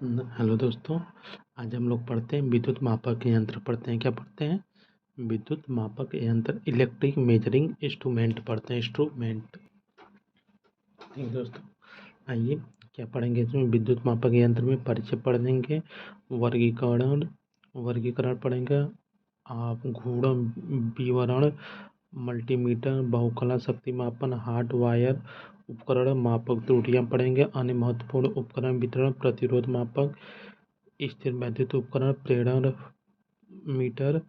Hello दोस्तों। आज हम लोग पढ़ते हैं विद्युत मापक यंत्र पढ़ते हैं। क्या पढ़ते हैं? विद्युत मापक यंत्र, इलेक्ट्रिक मेजरिंग इंस्ट्रूमेंट पढ़ते हैं। इंस्ट्रूमेंट। ठीक है दोस्तों, आइए क्या पढ़ेंगे इसमें। विद्युत मापक यंत्र में परिचय पढ़ेंगे, वर्गीकरण वर्गीकरण पढ़ेंगे, आप घूर्णन विवरण, मल्टीमीटर, बहुकला शक्ति मापन, हार्ड वायर उपकरण, मापक त्रुटियां पढ़ेंगे, अन्य महत्वपूर्ण उपकरण वितरण, प्रतिरोध मापक, स्थिर वैद्युत उपकरण, प्रेरण मीटर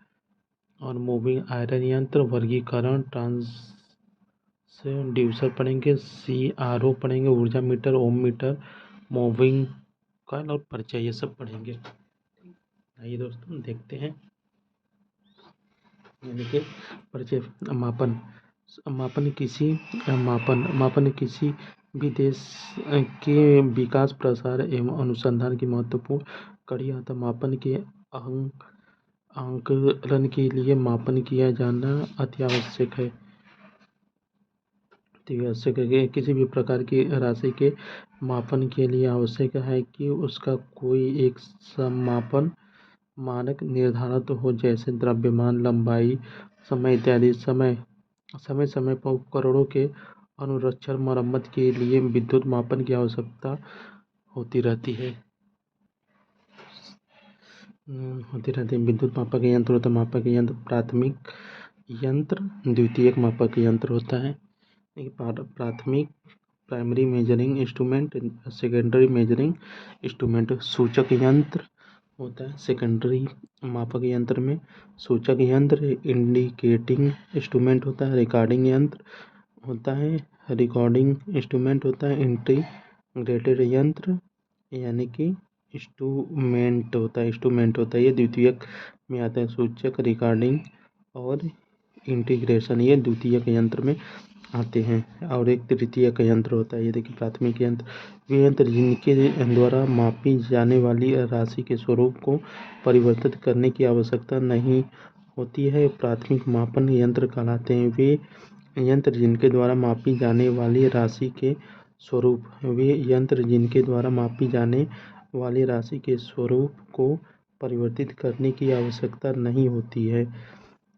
और मूविंग आयरन यंत्र, वर्गीकरण, ट्रांसड्यूसर पढ़ेंगे, CRO पढ़ेंगे, ऊर्जा मीटर, ओम मीटर, मूविंग कॉइल और परिचय, ये सब पढ़ेंगे। आइए दोस्तों देखते हैं। यानी कि परिचय। मापन मापन किसी भी देश के विकास, प्रसार एवं अनुसंधान की महत्वपूर्ण कड़ी आता। मापन के आंकलन के लिए मापन किया जाना अति आवश्यक है। किसी भी प्रकार की राशि के मापन के लिए आवश्यक है कि उसका कोई एक मापन मानक निर्धारित हो, जैसे द्रव्यमान, लंबाई, समय इत्यादि। समय समय पर उपकरणों के अनुरक्षण, मरम्मत के लिए विद्युत मापन की आवश्यकता होती रहती है। विद्युत मापक यंत्र होता है। मापक यंत्र प्राथमिक यंत्र, द्वितीयक मापक यंत्र होता है। प्राथमिक primary measuring instrument, secondary measuring instrument. सूचक यंत्र होता है सेकेंडरी मापक यंत्र में। सूचक यंत्र इंडिकेटिंग इंस्ट्रूमेंट होता है। रिकॉर्डिंग यंत्र होता है, रिकॉर्डिंग इंस्ट्रूमेंट होता है। इंटीग्रेटेड यंत्र यानी कि इंस्ट्रूमेंट होता है। ये द्वितीयक में आता है। सूचक, रिकॉर्डिंग और इंटीग्रेशन ये द्वितीयक यंत्र में आते हैं। और एक तृतीयक यंत्र होता है। ये देखिए प्राथमिक यंत्र, वे यंत्र जिनके द्वारा मापी जाने वाली राशि के स्वरूप को परिवर्तित करने की आवश्यकता नहीं होती है, प्राथमिक मापन यंत्र कहलाते हैं। वे यंत्र जिनके द्वारा मापी जाने वाली राशि के स्वरूप को परिवर्तित करने की आवश्यकता नहीं होती है।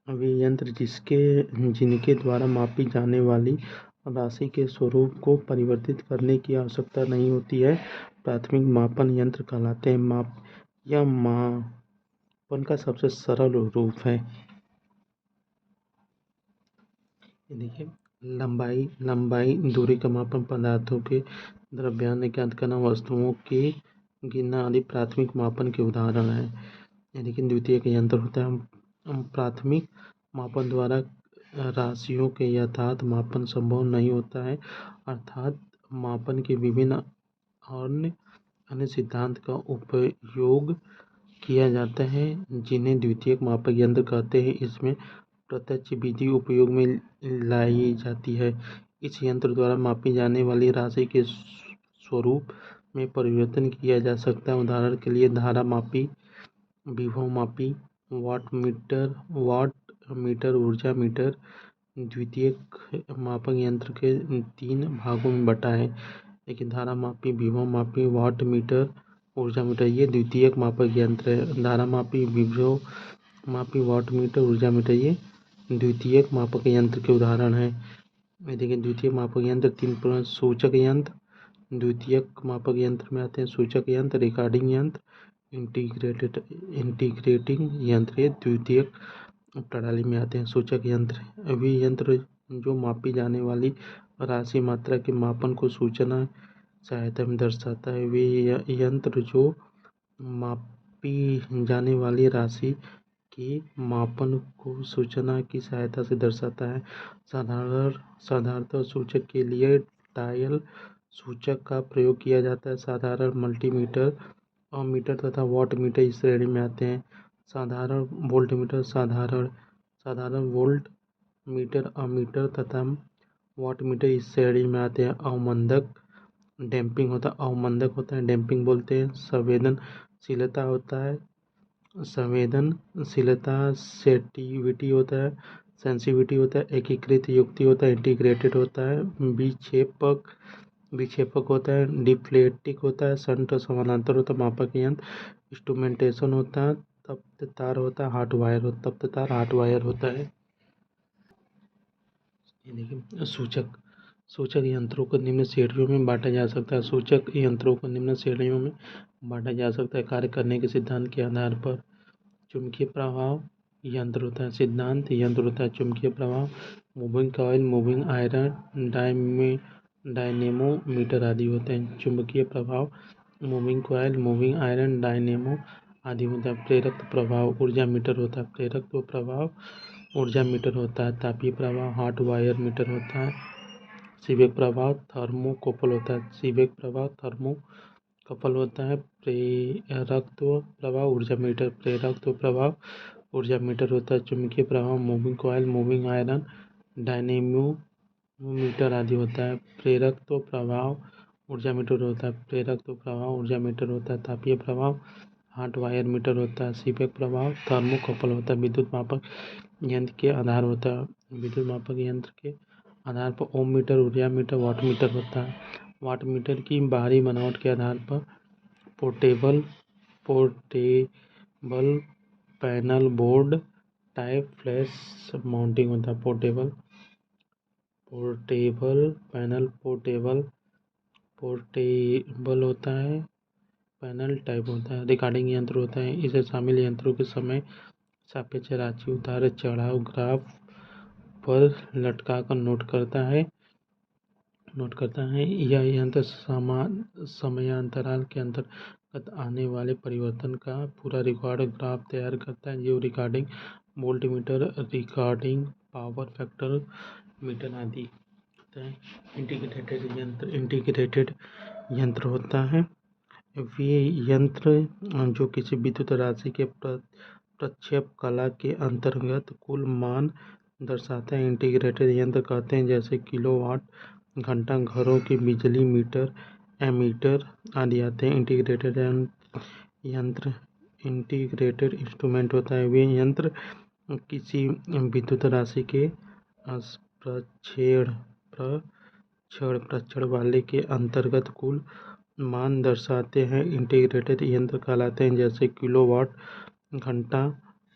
वे यंत्र जिनके द्वारा मापी जाने वाली राशि के स्वरूप को परिवर्तित करने की आवश्यकता नहीं होती है, प्राथमिक मापन यंत्र कहलाते हैं। यह मापन का सबसे सरल रूप है। देखिए लंबाई दूरी का मापन, पदार्थों के द्रव्यमान ज्ञात करना, वस्तुओं के गिनना आदि प्राथमिक मापन के उदाहरण है। लेकिन द्वितीयक यंत्र होता है। प्राथमिक मापन द्वारा राशियों के यथार्थ मापन संभव नहीं होता है, अर्थात मापन के विभिन्न अन्य सिद्धांत का उपयोग किया जाता है, जिन्हें द्वितीयक मापक यंत्र कहते हैं। इसमें प्रत्यक्ष विधि उपयोग में लाई जाती है। इस यंत्र द्वारा मापी जाने वाली राशि के स्वरूप में परिवर्तन किया जा सकता है। उदाहरण के लिए धारा मापी, विभव मापी, वाट मीटर, ऊर्जा मीटर। द्वितीयक मापक यंत्र के 3 भागों में बटा है। लेकिन धारा मापी, विभव मापी, वाट मीटर, ऊर्जा मीटर ये द्वितीयक मापक यंत्र है। धारा मापी, विभव मापी, वाट मीटर, ऊर्जा मीटर ये द्वितीयक मापक यंत्र के उदाहरण है। देखिए द्वितीयक मापक यंत्र 3 प्रकार। सूचक यंत्र द्वितीयक मापक यंत्र में आते हैं। सूचक यंत्र, रिकॉर्डिंग यंत्र, इंटीग्रेटिंग यंत्र ये द्वितीयक प्रणाली में आते हैं। सूचक यंत्र वे यंत्र जो मापी जाने वाली राशि मात्रा के मापन को सूचना सहायता में दर्शाता है। वे यंत्र जो मापी जाने वाली राशि के मापन को सूचना की सहायता से दर्शाता है। साधारणतः सूचक के लिए डायल सूचक का प्रयोग किया जाता है। साधारण मल्टीमीटर, अमीटर तथा वाट मीटर इस श्रेणी में आते हैं। साधारण वोल्ट मीटर, साधारण वोल्ट मीटर, अमीटर तथा वाट मीटर इस श्रेणी में आते हैं। अवमंदक डैम्पिंग होता है, डैम्पिंग बोलते हैं। संवेदनशीलता होता है, सेंसिटिविटी होता है। एकीकृत युक्ति होता है, इंटीग्रेटेड होता है। विक्षेपक विक्षेपक होता है, डिफ्लेक्टिक होता है, शंट और समानांतर होता है, मापक यंत्र, इंस्ट्रूमेंटेशन होता है, तप्त तार होता है, हॉट वायर होता है। ये देखिए सूचक यंत्रों को निम्न श्रेणियों में बांटा जा सकता है। सूचक यंत्रों को निम्न श्रेणियों में बांटा जा सकता है कार्य करने के सिद्धांत के आधार पर। चुंबकीय प्रवाह यंत्र होता है, सिद्धांत यंत्र होता है चुंबकीय प्रवाह, moving coil, moving iron, dynamometer आदि होते हैं। चुंबकीय प्रभाव, moving coil, moving iron, dynamo आदि होता है। प्रेरक प्रभाव ऊर्जा मीटर होता है, प्रेरक प्रभाव ऊर्जा मीटर होता है। तापीय प्रभाव हॉट वायर मीटर होता है। सीबेक प्रभाव थर्मोकपल होता है, सीबेक प्रभाव थर्मोकपल होता है। प्रेरकत्व प्रभाव ऊर्जा मीटर, प्रेरकत्व प्रभाव ऊर्जा मीटर होता है। चुंबकीय प्रभाव moving coil, moving iron, dynamometer आदि होता है। प्रेरकत्व प्रभाव ऊर्जा मीटर होता है, प्रेरकत्व प्रभाव ऊर्जा मीटर होता है। तापीय प्रभाव हॉट वायर मीटर होता है। सीबेक प्रभाव थर्मोकपल होता है। विद्युत मापक यंत्र के आधार होता है, विद्युत मापक यंत्र के आधार पर ओम मीटर, ऊर्जा मीटर, वाट मीटर होता है। वाट मीटर की बाहरी बनावट के आधार पर portable panel board type flash mounting होता है। पोर्टेबल होता है, पैनल टाइप होता है। रिकॉर्डिंग यंत्र होता है, इसे शामिल यंत्रों के समय सापेक्ष राशि उतार चढ़ाव ग्राफ पर लटका कर नोट करता है। यह यंत्र समयांतराल के अंतर्गत आने वाले परिवर्तन का पूरा रिकॉर्ड ग्राफ तैयार करता है, जो recording voltmeter, recording power factor metre आदि होता है। इंटीग्रेटेड यंत्र होता है, वे यंत्र जो किसी विद्युत राशि के प्रक्षेप कला के अंतर्गत कुल मान दर्शाते हैं। इंटीग्रेटेड यंत्र कहते हैं, जैसे किलोवाट घंटा, घरों के बिजली मीटर, एमीटर आदि आते हैं। इंटीग्रेटेड इंस्ट्रूमेंट होता है, वे यंत्र किसी विद्युत राशि के प्रक्षेपण वाले के अंतर्गत कुल मान दर्शाते हैं। इंटीग्रेटेड यंत्र कहलाते हैं, जैसे किलोवाट घंटा,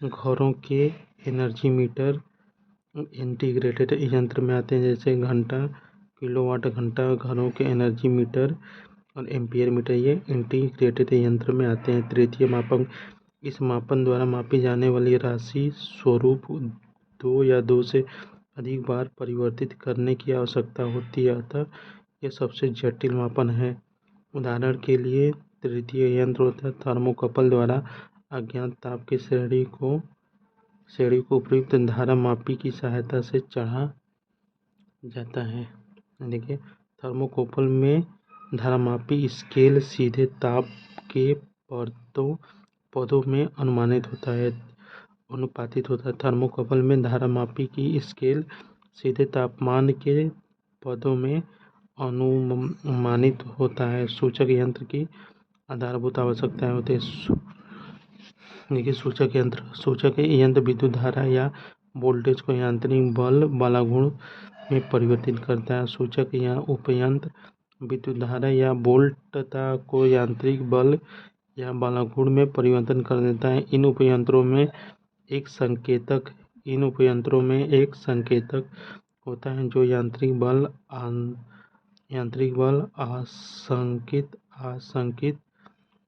घरों के एनर्जी मीटर इंटीग्रेटेड यंत्र में आते हैं, जैसे घंटा, किलोवाट घंटा, घरों के एनर्जी मीटर और एम्पियर मीटर, ये इंटीग्रेटेड यंत्र में आते हैं। तृतीय मापन, इस मापन द्वारा मापी जाने वाली राशि स्वरूप दो या दो से अधिक बार परिवर्तित करने की आवश्यकता होती है, अतः यह सबसे जटिल मापन है। उदाहरण के लिए तृतीय यंत्र होता है थर्मोकपल द्वारा अज्ञात ताप की श्रेणी को उपयुक्त धारा मापी की सहायता से चढ़ा जाता है। देखिए, थर्मोकपल में धारामापी स्केल सीधे ताप के पदों में अनुमानित होता है, अनुपातित होता है। थर्मोकपल में धारामापी की स्केल सीधे तापमान के पदों में अनुमानित होता है। सूचक यंत्र की आधारभूत आवश्यकताएं होती है। देखिए, सूचक यंत्र विद्युत धारा या वोल्टेज को यांत्रिक बल बलागुण में परिवर्तित करता है। सूचक या उपयंत्र विद्युत धारा या वोल्टता को यांत्रिक बल या बलागुण में परिवर्तन कर देता है। इन उपयंत्रों में एक संकेतक होता है, जो यांत्रिक बल आसंकित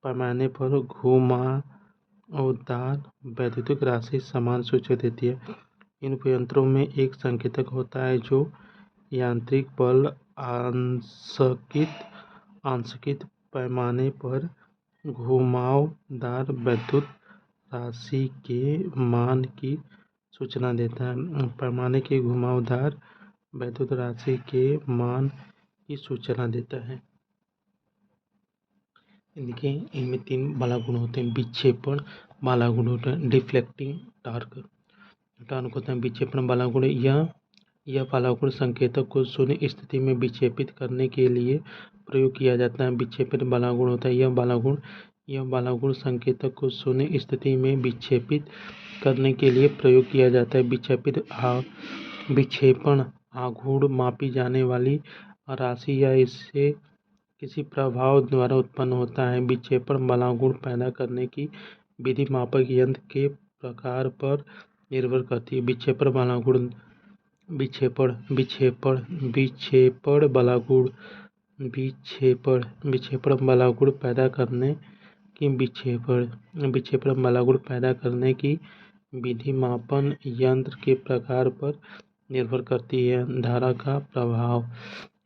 पैमाने पर घुमावदार वैद्युतिक राशि समान सूचक देती है। इन उपयंत्रों में एक संकेतक होता है, जो यांत्रिक बल आंशिक पैमाने पर घुमावदार वैद्युत राशि के मान की सूचना देता है। पैमाने के घुमावदार वैद्युत राशि के मान की सूचना देता है। देखिए, इनमें 3 बलागुण होते हैं। विक्षेपण बलागुण होता है, डिफ्लेक्टिंग टॉर्क होता है। विक्षेपण बलागुण, यह बलागुण संकेतक को शून्य स्थिति में विक्षेपित करने के लिए प्रयोग किया जाता है। विक्षेपण बलागुण होता है, यह बलागुण संकेतक को शून्य स्थिति में विक्षेपित करने के लिए प्रयोग किया जाता है। विक्षेपण आघूर्ण मापी जाने वाली राशि या इससे किसी प्रभाव द्वारा उत्पन्न होता है। विक्षेपण बलागुण पैदा करने की विधि मापक यंत्र के प्रकार पर निर्भर करती है। विक्षेपण बलागुण विक्षेपण विक्षेपण विक्षेपण बलागुण विक्षेपण बलागुण पैदा करने की विक्षेपण बलागुण पैदा करने की विधि मापन यंत्र के प्रकार पर निर्भर करती है। धारा का प्रभाव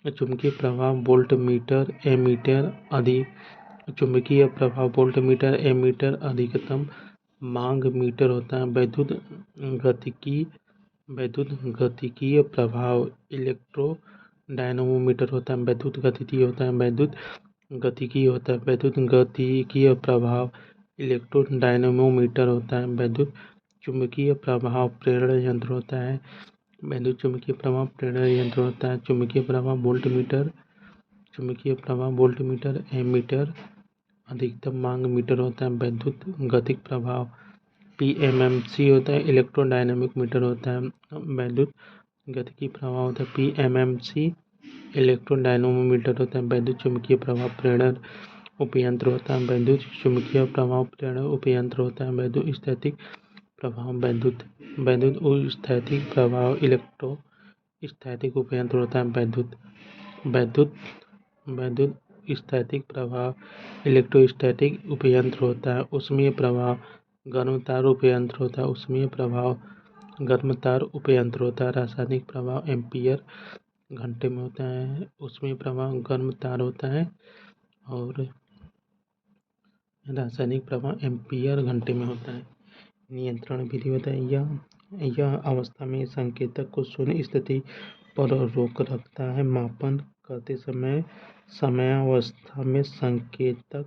चुंबकीय प्रभाव वोल्टमीटर एमीटर अधिक चुंबकीय प्रभाव वोल्टमीटर एमीटर अधिकतम मांग मीटर होता है। वैद्युत गतिकीय प्रभाव इलेक्ट्रो डायनमोमीटर होता है। वैद्युत गतिकीय होता है वैद्युत गतिकीय प्रभाव इलेक्ट्रो डायनमोमीटर होता है। वैद्युत चुंबकीय प्रभाव प्रेरण यंत्र होता है। वैद्युत चुंबकीय प्रभाव प्रेरण यंत्र होता है। चुंबकीय प्रभाव वोल्टमीटर एमीटर अधिकतम मांग मीटर होता है। वैद्युत गतिक प्रभाव PMMC होता है। इलेक्ट्रोडायनामिक मीटर होता है। वैद्युत गतिकी प्रभाव होता है PMMC इलेक्ट्रोडायनमोमीटर होता है। वैद्युत चुंबकीय प्रभाव प्रेरण उपयंत्र होता है। वैद्युत चुंबकीय प्रभाव प्रेरण उपयंत्र होता है। वैद्युत स्थैतिक प्रभाव वैद्युत स्थैतिक प्रभाव इलेक्ट्रोस्थैतिक उपयंत्र होता है। वैद्युत स्थैतिक प्रभाव इलेक्ट्रोस्टैटिक उपयंत्र होता है। ऊष्मीय प्रभाव गर्म तार उपयंत्र होता है। ऊष्मीय प्रभाव गर्म तार उपयंत्र होता है। रासायनिक प्रभाव एम्पीयर घंटे में होता है। ऊष्मीय प्रभाव गर्म तार होता है और रासायनिक प्रभाव एम्पीयर घंटे में होता है। नियंत्रण विधि होता है यह अवस्था में संकेतक को शून्य स्थिति पर रोक रखता है। मापन करते समय समयावस्था में संकेतक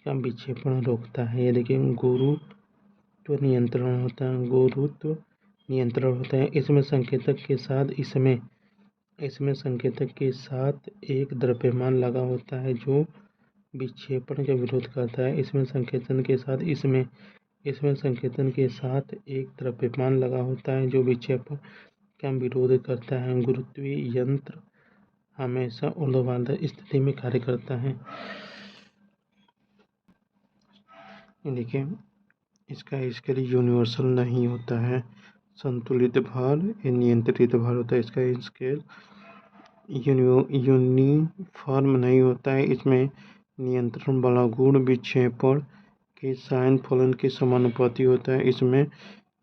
का विक्षेपण रोकता है। ये देखिए गुरुत्व नियंत्रण होता है। इसमें संकेतक के साथ एक द्रव्यमान लगा होता है जो विक्षेपण का विरोध करता है। इसमें संकेतन के साथ एक द्रव्यमान लगा होता है जो विक्षेपण का विरोध करता है। गुरुत्वीय यंत्र हमेशा ऊर्ध्वाधर स्थिति में कार्य करता है। देखिए इसका स्केल यूनिवर्सल नहीं होता है। संतुलित भार नियंत्रित भार होता है। इसका स्केल यूनिफॉर्म नहीं होता है। इसमें नियंत्रण बलागुण विक्षेपण के साइन फलन के समानुपाती होता है। इसमें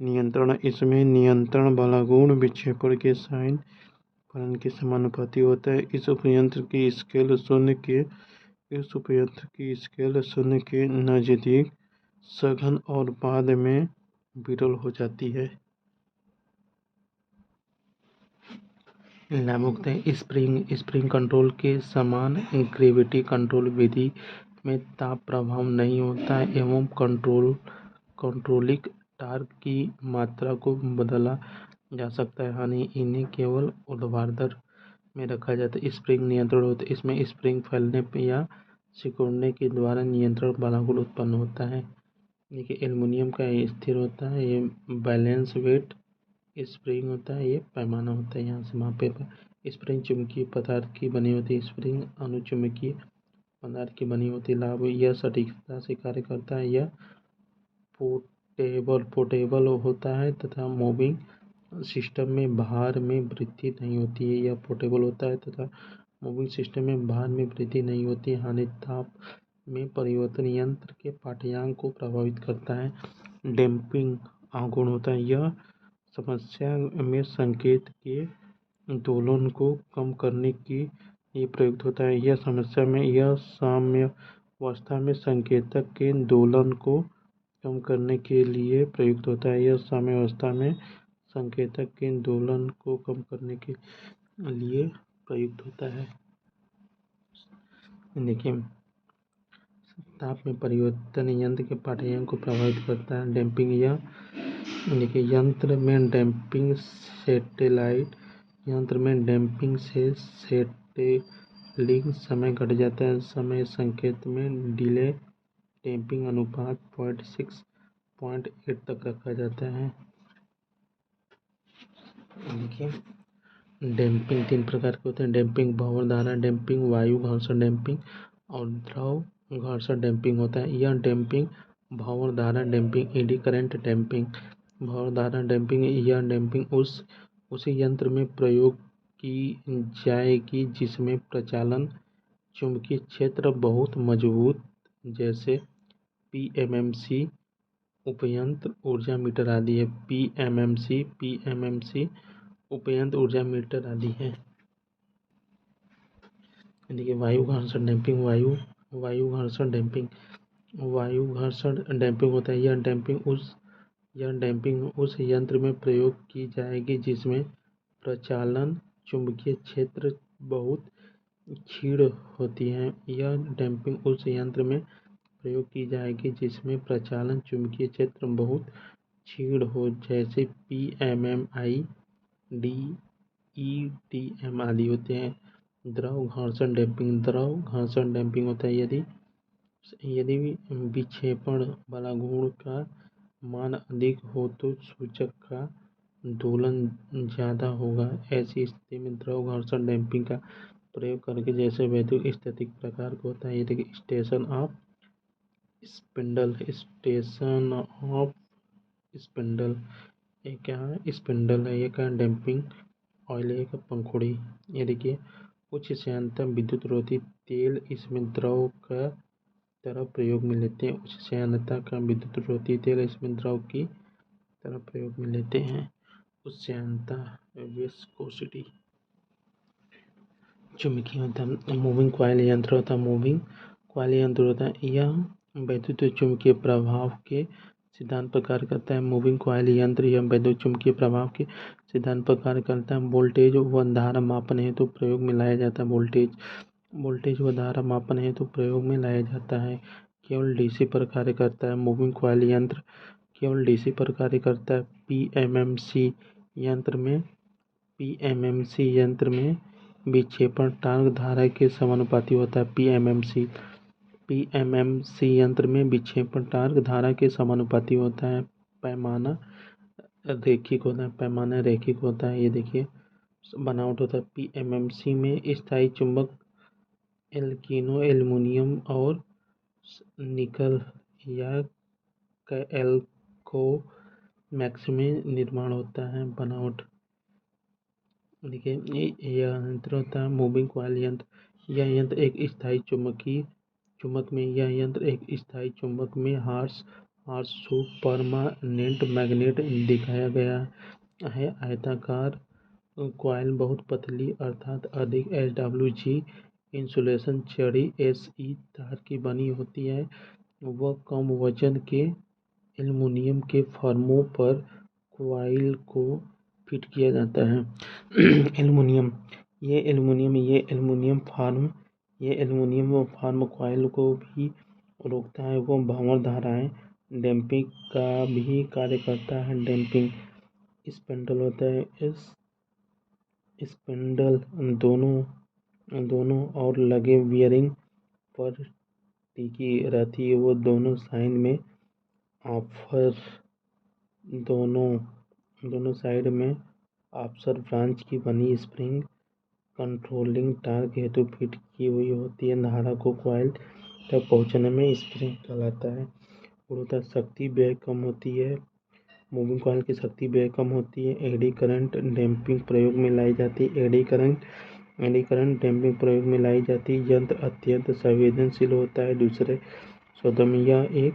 नियंत्रण बलागुण विक्षेपण के साइन फलन के समानुपाती होता है। इस उपयंत्र की स्केल शून्य के नजदीक सघन और बाद में विरल हो जाती है। लाभुक स्प्रिंग कंट्रोल के समान ग्रेविटी कंट्रोल विधि में ताप प्रभाव नहीं होता है एवं कंट्रोलिक टार्क की मात्रा को बदला जा सकता है। यानी इन्हें केवल ऊर्ध्वाधर में रखा जाता है। स्प्रिंग नियंत्रण होता है। इसमें स्प्रिंग फैलने पे या सिकुड़ने के द्वारा नियंत्रण बलागुण उत्पन्न होता है। देखिए एल्युमिनियम का स्थिर होता है। ये बैलेंस वेट स्प्रिंग होता है। ये पैमाना होता है यहाँ से मापे पर। स्प्रिंग चुंबकीय पदार्थ की बनी होती है। स्प्रिंग अनुचुंबकीय पदार्थ की बनी होती है। लाभ यह सटीकता से कार्य करता है। यह पोर्टेबल होता है तथा मूविंग सिस्टम में भार में वृद्धि नहीं होती है। यह पोर्टेबल होता है तथा मूविंग सिस्टम में भार में वृद्धि नहीं होती है। हानि ताप में परिवर्तन यंत्र के पाठ्यांक को प्रभावित करता है। डैम्पिंग गुण होता है। यह समस्या में संकेत के दोलन को कम करने के लिए प्रयुक्त होता है। यह साम्यावस्था में संकेतक के दोलन को कम करने के लिए प्रयुक्त होता है। यह साम्यावस्था में संकेतक के दोलन को कम करने के लिए प्रयुक्त होता है। देखिए ताप में परिवर्तन यंत्र के पाठ्यांक को प्रभावित करता है। डैम्पिंग देखिए यंत्र में डैम्पिंग से सेटलिंग समय घट जाता है। समय संकेत में डिले डैम्पिंग अनुपात 0.8 तक रखा जाता है। देखिए डैम्पिंग 3 प्रकार के होते हैं। डैम्पिंग भंवर धारा डैम्पिंग, वायु घर्षण डैम्पिंग और द्रव घर्षण डैम्पिंग होता है। यह डैम्पिंग भंवर धारा डैम्पिंग, एडी करंट डैम्पिंग, भंवर धारा डैम्पिंग, यह डैम्पिंग उसी यंत्र में प्रयोग की जाएगी जिसमें प्रचालन चुंबकीय क्षेत्र बहुत मजबूत, जैसे पीएमएमसी, उपयंत्र, ऊर्जा मीटर आदि है। पीएमएमसी उपयंत्र, ऊर्जा मीटर आदि है। देखिए वायु घर्षण डैम्पिंग, वायु घर्षण डैम्पिंग, वायु घर्षण डैम्पिंग होता है। यह डैम्पिंग उस यंत्र में प्रयोग की जाएगी जिसमें प्रचालन चुंबकीय क्षेत्र बहुत क्षीण होती है। यह डैम्पिंग उस यंत्र में प्रयोग की जाएगी जिसमें प्रचालन चुंबकीय क्षेत्र बहुत क्षीण हो, जैसे पीएमएमआई, डीईटीएम आदि होते हैं। द्रव घर्षण डैम्पिंग, द्रव घर्षण डैम्पिंग होता है यदि विक्षेपण वाला गुण का मान अधिक हो तो सूचक का दोलन ज्यादा होगा। ऐसी स्थिति में द्रव घर्षण डैम्पिंग का प्रयोग करके जैसे वैद्युत स्टैटिक प्रकार का होता है। ये देखिए स्टेशन ऑफ स्पिंडल, ये क्या है? स्पिंडल है। ये क्या डैम्पिंग ऑयल है, एक पंखुड़ी। ये देखिए उच्च श्यानता विद्युत रोधी तेल इसमें द्रव का तरह प्रयोग में लेते हैं। उच्च श्यानता का विद्युत रोधी तेल इसमें द्रव की तरह प्रयोग में लेते हैं। उच्च श्यानता विस्कोसिटी। चुंबकीय होता है। मूविंग कॉइल यंत्र होता है। मूविंग कॉइल यंत्र होता है, यह वैद्युत चुंबकीय प्रभाव के सिद्धांत पर कार्य करता है। मूविंग कॉइल यंत्र यह वैद्युत चुंबकीय प्रभाव के सिद्धांत पर कार्य करता है। वोल्टेज व धारा मापन हेतु प्रयोग में लाया जाता है। वोल्टेज व धारा मापन हेतु प्रयोग में लाया जाता है। केवल डीसी पर कार्य करता है। मूविंग कॉइल यंत्र केवल डीसी पर कार्य करता है। पीएमएमसी यंत्र में विक्षेपण टार्क धारा के समानुपाती होता है। पीएमएमसी यंत्र में विक्षेपण टार्क धारा के समानुपाती होता है। पैमाना रैखिक होता है। ये देखिए बनावट होता है। पीएमएमसी में स्थायी चुंबक एल्किनो एल्युमिनियम और निकल या एल्को मैक्स में निर्माण होता है। बनावट देखिए यह यंत्र होता है मूविंग कॉइल यंत्र। यह यंत्र एक स्थायी चुंबक में हार्स परमानेंट मैग्नेट दिखाया गया है। आयताकार कॉइल बहुत पतली अर्थात अधिक SWG इंसुलेशन छड़ी SE तार की बनी होती है। वह कम वजन के एल्युमिनियम के फर्मों पर कॉइल को फिट किया जाता है। ये एल्युमिनियम फार्म कॉइल को भी रोकता है। वो भंवर धाराएं डैम्पिंग का भी कार्य करता है। डैम्पिंग स्पिंडल होता है। इस स्पिंडल दोनों और लगे बियरिंग पर टिकी रहती है। वो दोनों साइड में साइड में ऑफसर ब्रांच की बनी स्प्रिंग कंट्रोलिंग टार्क हेतु फिट की हुई होती है। धारा को कॉइल तक पहुंचने में स्प्रिंग कहलाता है। गुरुत्व शक्ति व्यय कम होती है। मूविंग कॉइल की शक्ति व्यय कम होती है। एडी करंट डैम्पिंग प्रयोग में लाई जाती है। एडी करंट डैम्पिंग प्रयोग में लाई जाती है। यंत्र अत्यंत संवेदनशील होता है। दूसरे शब्दों में यह एक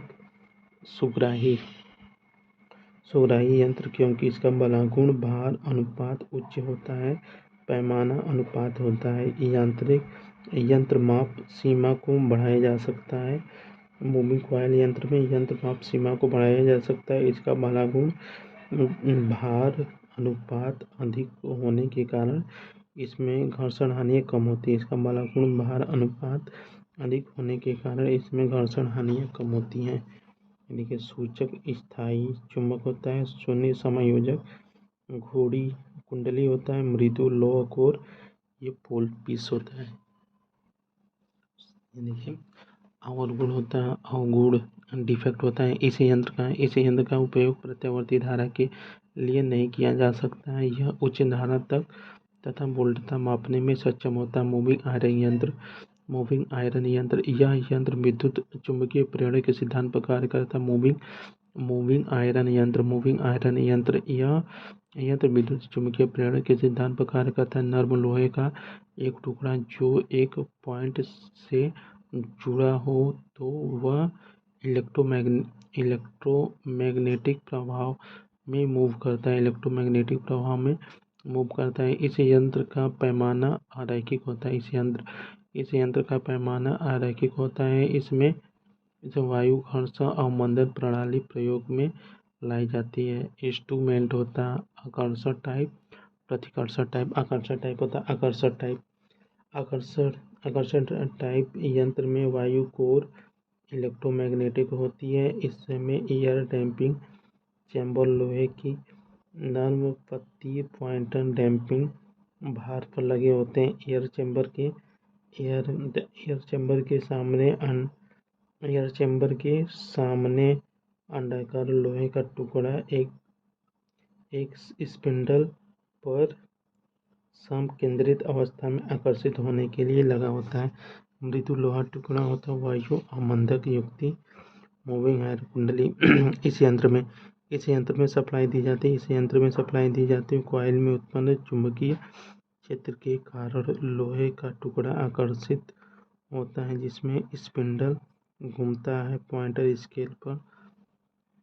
सुग्राही यंत्र क्योंकि इसका बलागुण भार अनुपात उच्च होता है, पैमाना अनुपात होता है। यंत्र माप सीमा को बढ़ाया जा सकता है। मूविंग कॉइल यंत्र में यंत्र माप सीमा को बढ़ाया जा सकता है। इसका बलागुण भार अनुपात अधिक होने के कारण इसमें घर्षण हानि कम होती है। इसका बलागुण भार अनुपात अधिक होने के कारण इसमें घर्षण हानियाँ कम होती हैं। देखिए सूचक स्थायी चुंबक होता है। शून्य समायोजक घोड़ी कुंडली होता है। मृदु लौह कोर ये पोल पीस होता है। देखिए अवगुण होता है। अवगुण डिफेक्ट होता है इस यंत्र का उपयोग प्रत्यावर्ती धारा के लिए नहीं किया जा सकता है। यह उच्च धारा तक तथा वोल्टता मापने में सक्षम होता है। मूविंग आयरन यंत्र। मूविंग आयरन यंत्र यह यंत्र विद्युत चुम्बकीय प्रेरण के सिद्धांत पर कार्य करता है। मूविंग आयरन यंत्र। मूविंग आयरन यंत्र यह यंत्र विद्युत चुम्बकीय प्रेरण के सिद्धांत पर कार्य करता है। नर्म लोहे का एक टुकड़ा जो एक पॉइंट से जुड़ा हो तो वह इलेक्ट्रोमैग्नेटिक प्रभाव में मूव करता है। इलेक्ट्रोमैग्नेटिक प्रभाव में मूव करता है। इस यंत्र का पैमाना आरैखिक होता है। इस यंत्र का पैमाना आरैखिक होता है। इसमें वायु घर्षण अवमंदन प्रणाली प्रयोग में लाई जाती है। इंस्ट्रूमेंट होता है आकर्षण टाइप, प्रतिकर्षण टाइप। आकर्षण टाइप होता है आकर्षण टाइप। आकर्षण टाइप यंत्र में वायु कोर इलेक्ट्रोमैग्नेटिक होती है। इसमें एयर डैम्पिंग चैम्बर लोहे की नर्म पत्ती पॉइंटर डैम्पिंग भार पर लगे होते हैं। एयर चैम्बर के सामने अंडाकार लोहे का टुकड़ा एक स्पिंडल पर समकेंद्रित अवस्था में आकर्षित होने के लिए लगा होता है। मृदु लोहा टुकड़ा होता है वायु अवमंदक युक्ति। मूविंग आयरन कुंडली इस यंत्र में सप्लाई दी जाती है। इस यंत्र में सप्लाई दी जाती है कॉइल में उत्पन्न चुंबकीय क्षेत्र के कारण लोहे का टुकड़ा आकर्षित होता है जिसमें स्पिंडल घूमता है। पॉइंटर स्केल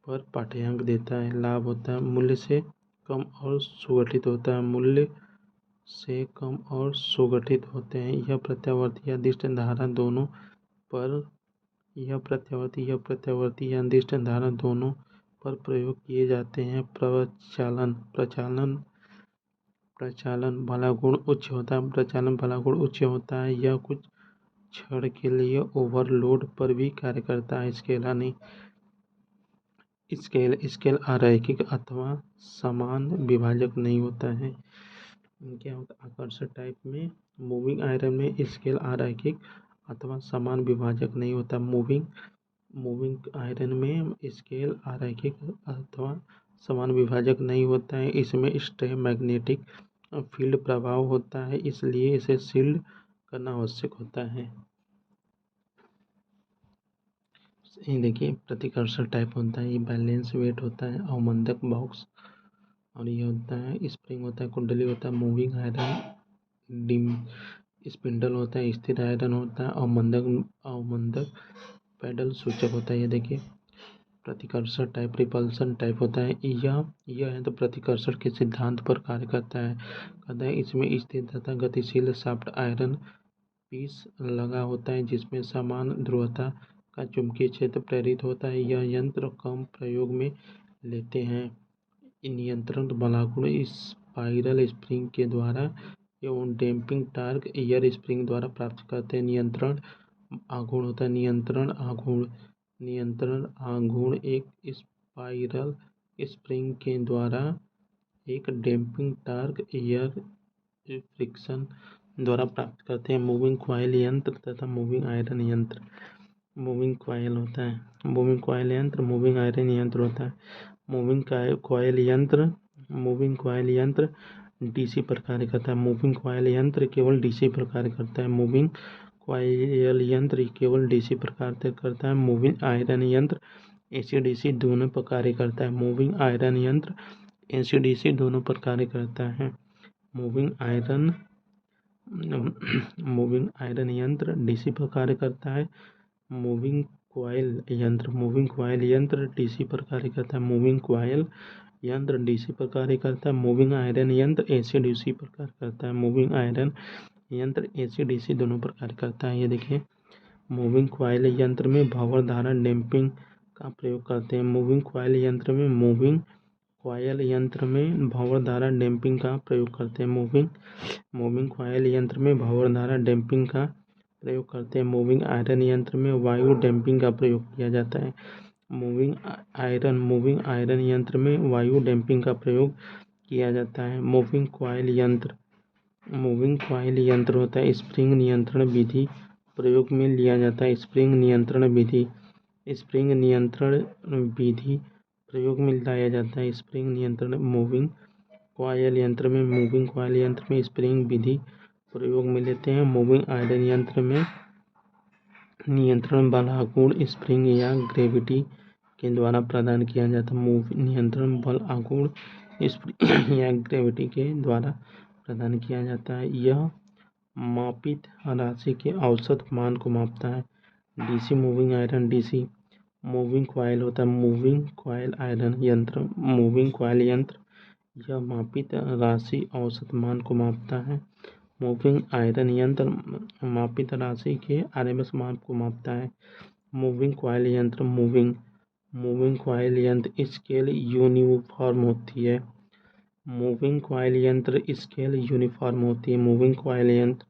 पर पाठ्यांक देता है। लाभ होता है मूल्य से कम और सुगठित होता है। मूल्य से कम और सुगठित होते हैं। यह प्रत्यावर्ती या दिष्ट धारा दोनों पर प्रयोग किए जाते हैं। प्रचालन भला गुण उच्च होता है। प्रचालन भला गुण उच्च होता है। यह कुछ क्षण के लिए ओवरलोड पर भी कार्य करता है। स्केल अरैखिक अथवा समान विभाजक नहीं होता है। क्या होता है आकर्षण टाइप में मूविंग आयरन में स्केल अरैखिक अथवा समान विभाजक नहीं होता। मूविंग आयरन में स्केल अरैखिक अथवा समान विभाजक नहीं होता है। इसमें स्ट्रे मैग्नेटिक फील्ड प्रभाव होता है इसलिए इसे शील्ड करना आवश्यक होता है। ये देखिए प्रतिकर्षण टाइप होता है। ये बैलेंस वेट होता है अवमंदक बॉक्स और ये होता है स्प्रिंग होता है कुंडली होता है। मूविंग आयरन डिम स्पिंडल होता है। स्थिर आयरन होता है। अवमंदक पैडल सूचक होता है। ये देखिए प्रतिकर्षण टाइप रिपल्सन टाइप होता है। यह है तो प्रतिकर्षण के सिद्धांत पर कार्य करता है। इसमें स्थिर तथा गतिशील शाफ्ट आयरन पीस लगा होता है जिसमें समान ध्रुवता का चुंबकीय क्षेत्र प्रेरित होता है। यह यंत्र कम प्रयोग में लेते हैं। नियंत्रण बलागुण स्पाइरल स्प्रिंग के द्वारा एवं डैम्पिंग टार्क एयर स्प्रिंग द्वारा प्राप्त करते हैं। नियंत्रण आघूर्ण होता है। नियंत्रण आघूर्ण एक स्पाइरल स्प्रिंग के द्वारा एक डैम्पिंग टार्क एयर फ्रिक्शन द्वारा प्राप्त करते हैं। मूविंग कॉइल यंत्र तथा मूविंग आयरन यंत्र। मूविंग कॉइल होता है मूविंग कॉइल यंत्र मूविंग आयरन यंत्र होता है। मूविंग कॉइल यंत्र डीसी पर कार्य करता है। मूविंग कॉइल यंत्र केवल डीसी पर कार्य करता है। मूविंग कॉइल यंत्र केवल डीसी पर कार्य करता है। मूविंग आयरन यंत्र एसी डीसी दोनों पर कार्य करता है। मूविंग आयरन यंत्र एसी डीसी दोनों पर कार्य करता है। मूविंग आयरन यंत्र डीसी पर कार्य करता है। मूविंग कॉइल यंत्र डीसी पर कार्य करता है। मूविंग कॉइल यंत्र डीसी पर कार्य करता है। मूविंग आयरन यंत्र एसी डीसी पर कार्य करता है। मूविंग आयरन यंत्र एसी डीसी दोनों पर कार्य करता है। ये देखिए मूविंग कॉइल यंत्र में भंवर धारा डैम्पिंग का प्रयोग करते हैं। मूविंग कॉइल यंत्र में भंवर धारा डैम्पिंग का प्रयोग करते हैं। मूविंग कॉइल यंत्र में भंवर धारा डैम्पिंग का प्रयोग करते हैं। मूविंग आयरन यंत्र में वायु डैम्पिंग का प्रयोग किया जाता है। मूविंग आयरन यंत्र में वायु डैम्पिंग का प्रयोग किया जाता है। मूविंग कॉइल यंत्र होता है स्प्रिंग नियंत्रण विधि प्रयोग में लिया जाता है। स्प्रिंग नियंत्रण विधि प्रयोग में लाया जाता है। स्प्रिंग नियंत्रण कॉयल यंत्र में मूविंग कॉयल यंत्र में स्प्रिंग विधि प्रयोग में लेते हैं। मूविंग आयरन यंत्र में नियंत्रण बल आघूर्ण स्प्रिंग या ग्रेविटी के द्वारा प्रदान किया जाता है। नियंत्रण बल आघूर्ण स्प्रिंग या ग्रेविटी के द्वारा प्रदान किया जाता है। यह मापित राशि के औसत मान को मापता है। DC moving iron DC moving coil होता है। मूविंग कॉयल आयरन यंत्र मूविंग कॉयल यंत्र यह मापित राशि औसत मान को मापता है। मूविंग आयरन यंत्र मापित राशि के आरएमएस मान को मापता है। मूविंग कॉयल यंत्र मूविंग कॉयल यंत्र स्केल यूनिफॉर्म होती है। मूविंग कॉयल यंत्र स्केल यूनिफॉर्म होती है। मूविंग कॉयल यंत्र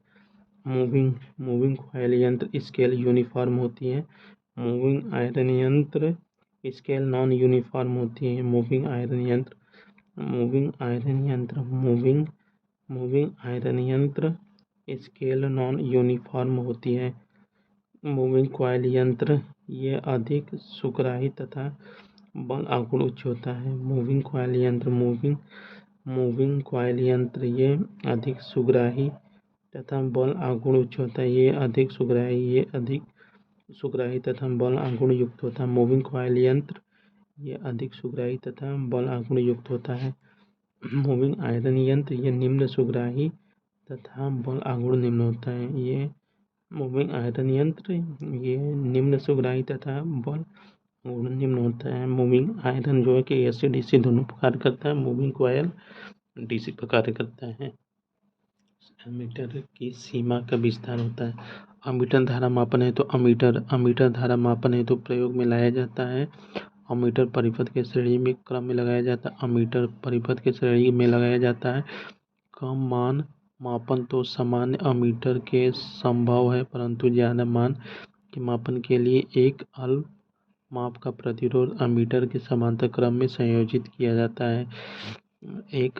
मूविंग कॉयल यंत्र स्केल यूनिफॉर्म होती है। मूविंग आयरन यंत्र स्केल नॉन यूनिफॉर्म होती है। मूविंग आयरन यंत्र मूविंग आयरन यंत्र मूविंग आयरन यंत्र स्केल नॉन यूनिफॉर्म होती है। मूविंग कॉयल यंत्र ये अधिक सुग्राही तथा बल आघूर्ण उच्च होता है। मूविंग कॉयल यंत्र मूविंग कॉयल यंत्र ये अधिक सुग्राही तथा बल आघूर्ण उच्च होता है। ये अधिक सुग्राही तथा बल आघूर्ण युक्त होता है। मूविंग कॉयल यंत्र ये अधिक सुग्राही तथा बल आघूर्ण युक्त होता है। मूविंग आयरन यंत्र ये निम्न सुग्राही तथा बल आघूर्ण निम्न होता है। ये मूविंग आयरन यंत्र ये निम्न सुग्राही तथा बल आघूर्ण निम्न होता है। मूविंग आयरन जो है कि एसी डीसी दोनों प्रकार करता है। मूविंग कॉयल डीसी पर कार्य करता है। एमीटर की सीमा का विस्तार होता है। अमीटर धारा मापन है तो अमीटर धारा मापन है तो प्रयोग में लाया जाता है। अमीटर परिपथ के श्रेणी में क्रम में लगाया जाता है। अमीटर परिपथ के श्रेणी में लगाया जाता है। कम मान मापन तो सामान्य अमीटर के संभव है, परंतु ज्यादा मान के मापन के लिए एक अल्प माप का प्रतिरोध अमीटर के समांतर क्रम में संयोजित किया जाता है। एक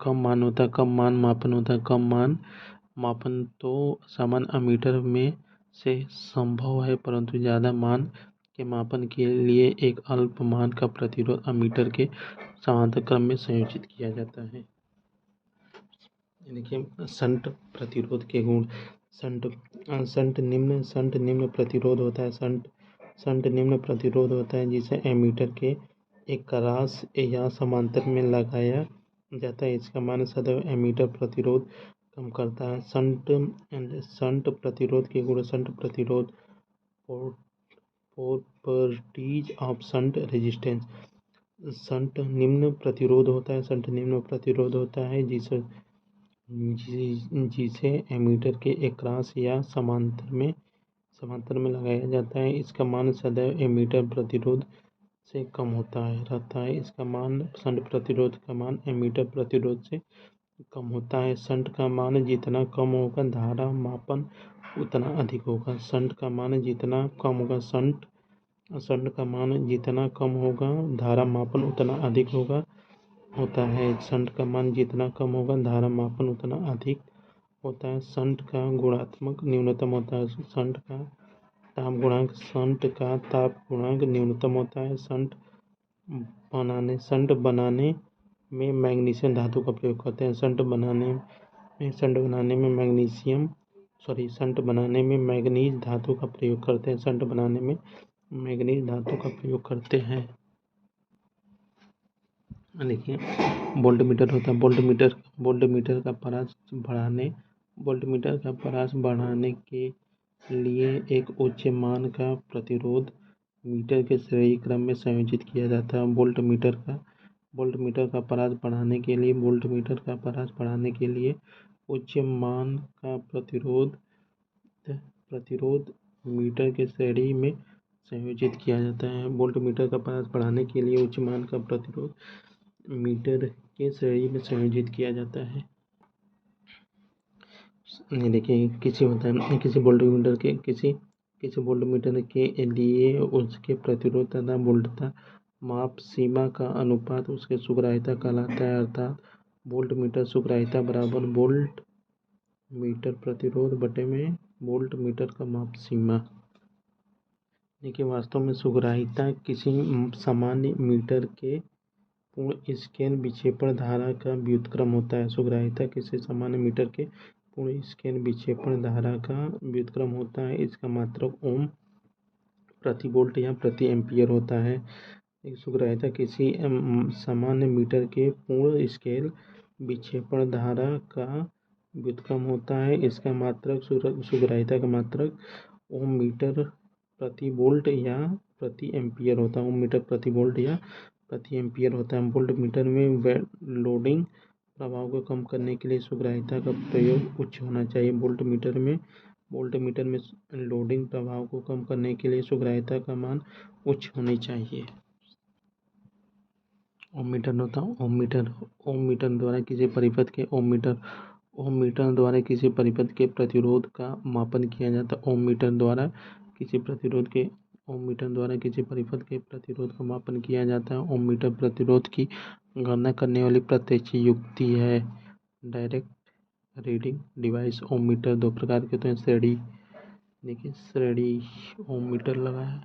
कम मान होता है, कम मान मापन होता है। कम मान मापन तो सामान्य अमीटर में से संभव है, परंतु ज़्यादा मान के मापन के लिए एक अल्प मान का प्रतिरोध अमीटर के समांतर क्रम में संयोजित किया जाता है। देखिए शंट प्रतिरोध के गुण। शंट निम्न प्रतिरोध होता है। शंट निम्न प्रतिरोध होता है जिसे एमीटर के एक क्रॉस या समांतर में लगाया जाता है। इसका मान सदैव एमीटर प्रतिरोध कम करता है। शंट प्रतिरोध के गुण। शंट प्रतिरोध properties of shunt resistance. Shunt निम्न प्रतिरोध होता है। शंट निम्न प्रतिरोध होता है जिसे एमीटर के अक्रॉस या समांतर में लगाया जाता है। इसका मान सदैव एमीटर प्रतिरोध से कम रहता है। इसका मान शंट प्रतिरोध का मान एमीटर प्रतिरोध से कम होता है। शंट का मान जितना कम होगा धारा मापन उतना अधिक होगा। शंट का मान जितना कम होगा शंट का मान जितना कम होगा धारा मापन उतना अधिक होता है। शंट का मान जितना कम होगा धारा मापन उतना अधिक होता है। शंट का गुणात्मक न्यूनतम होता है। शंट का ताप गुणांक न्यूनतम होता है। शंट बनाने में मैग्नीशियम धातु का प्रयोग करते हैं। शंट बनाने में मैग्नीज धातु का प्रयोग करते हैं। शंट बनाने में मैग्नीज धातु का प्रयोग करते हैं। देखिए वोल्टमीटर होता है। वोल्टमीटर का परास बढ़ाने के लिए एक उच्च मान का प्रतिरोध मीटर के श्रेणी क्रम में संयोजित किया जाता है। वोल्टमीटर का परास बढ़ाने के लिए उच्च मान का प्रतिरोध मीटर के श्रेणी में संयोजित किया जाता है। वोल्टमीटर का परास बढ़ाने के लिए उच्च मान का प्रतिरोध मीटर के श्रेणी में संयोजित किया जाता है। देखिए किसी वोल्टमीटर के लिए उसके प्रतिरोध तथा वोल्टता माप सीमा का अनुपात उसके सुग्राह्यता कहलाता है। अर्थात वोल्टमीटर सुग्राह्यता बराबर वोल्ट मीटर प्रतिरोध बटे में वोल्ट मीटर का माप सीमा। देखिए वास्तव में सुग्राह्यता किसी सामान्य मीटर के पूर्ण स्केल विक्षेपण धारा का व्युत्क्रम होता है। सुग्राह्यता किसी सामान्य मीटर के पूर्ण स्केल विक्षेपण धारा का व्युत्क्रम होता है। इसका मात्रक ओम प्रति वोल्ट या प्रति एम्पीयर होता है। सुग्राह्यता किसी सामान्य मीटर के पूर्ण स्केल विक्षेपण धारा का व्युत्क्रम होता है। इसका मात्रक सुग्राह्यता का मात्रक ओम मीटर प्रति वोल्ट या प्रति एम्पीयर होता है। ओम मीटर प्रति वोल्ट या प्रति एम्पीयर होता है। वोल्ट मीटर में लोडिंग प्रभाव को कम करने के लिए सुग्राह्यता का प्रयोग उच्च होना चाहिए। वोल्ट मीटर में लोडिंग प्रभाव को कम करने के लिए सुग्राह्यता का मान उच्च होनी चाहिए। ओम मीटर होता है ओम मीटर द्वारा किसी परिपथ के प्रतिरोध का मापन किया जाता है। ओम मीटर द्वारा किसी परिपथ के प्रतिरोध का मापन किया जाता है। ओम मीटर प्रतिरोध की गणना करने वाली प्रत्यक्ष युक्ति है। डायरेक्ट रीडिंग डिवाइस ओम मीटर दो प्रकार के होते हैं। श्रेणी ओम मीटर लगा है।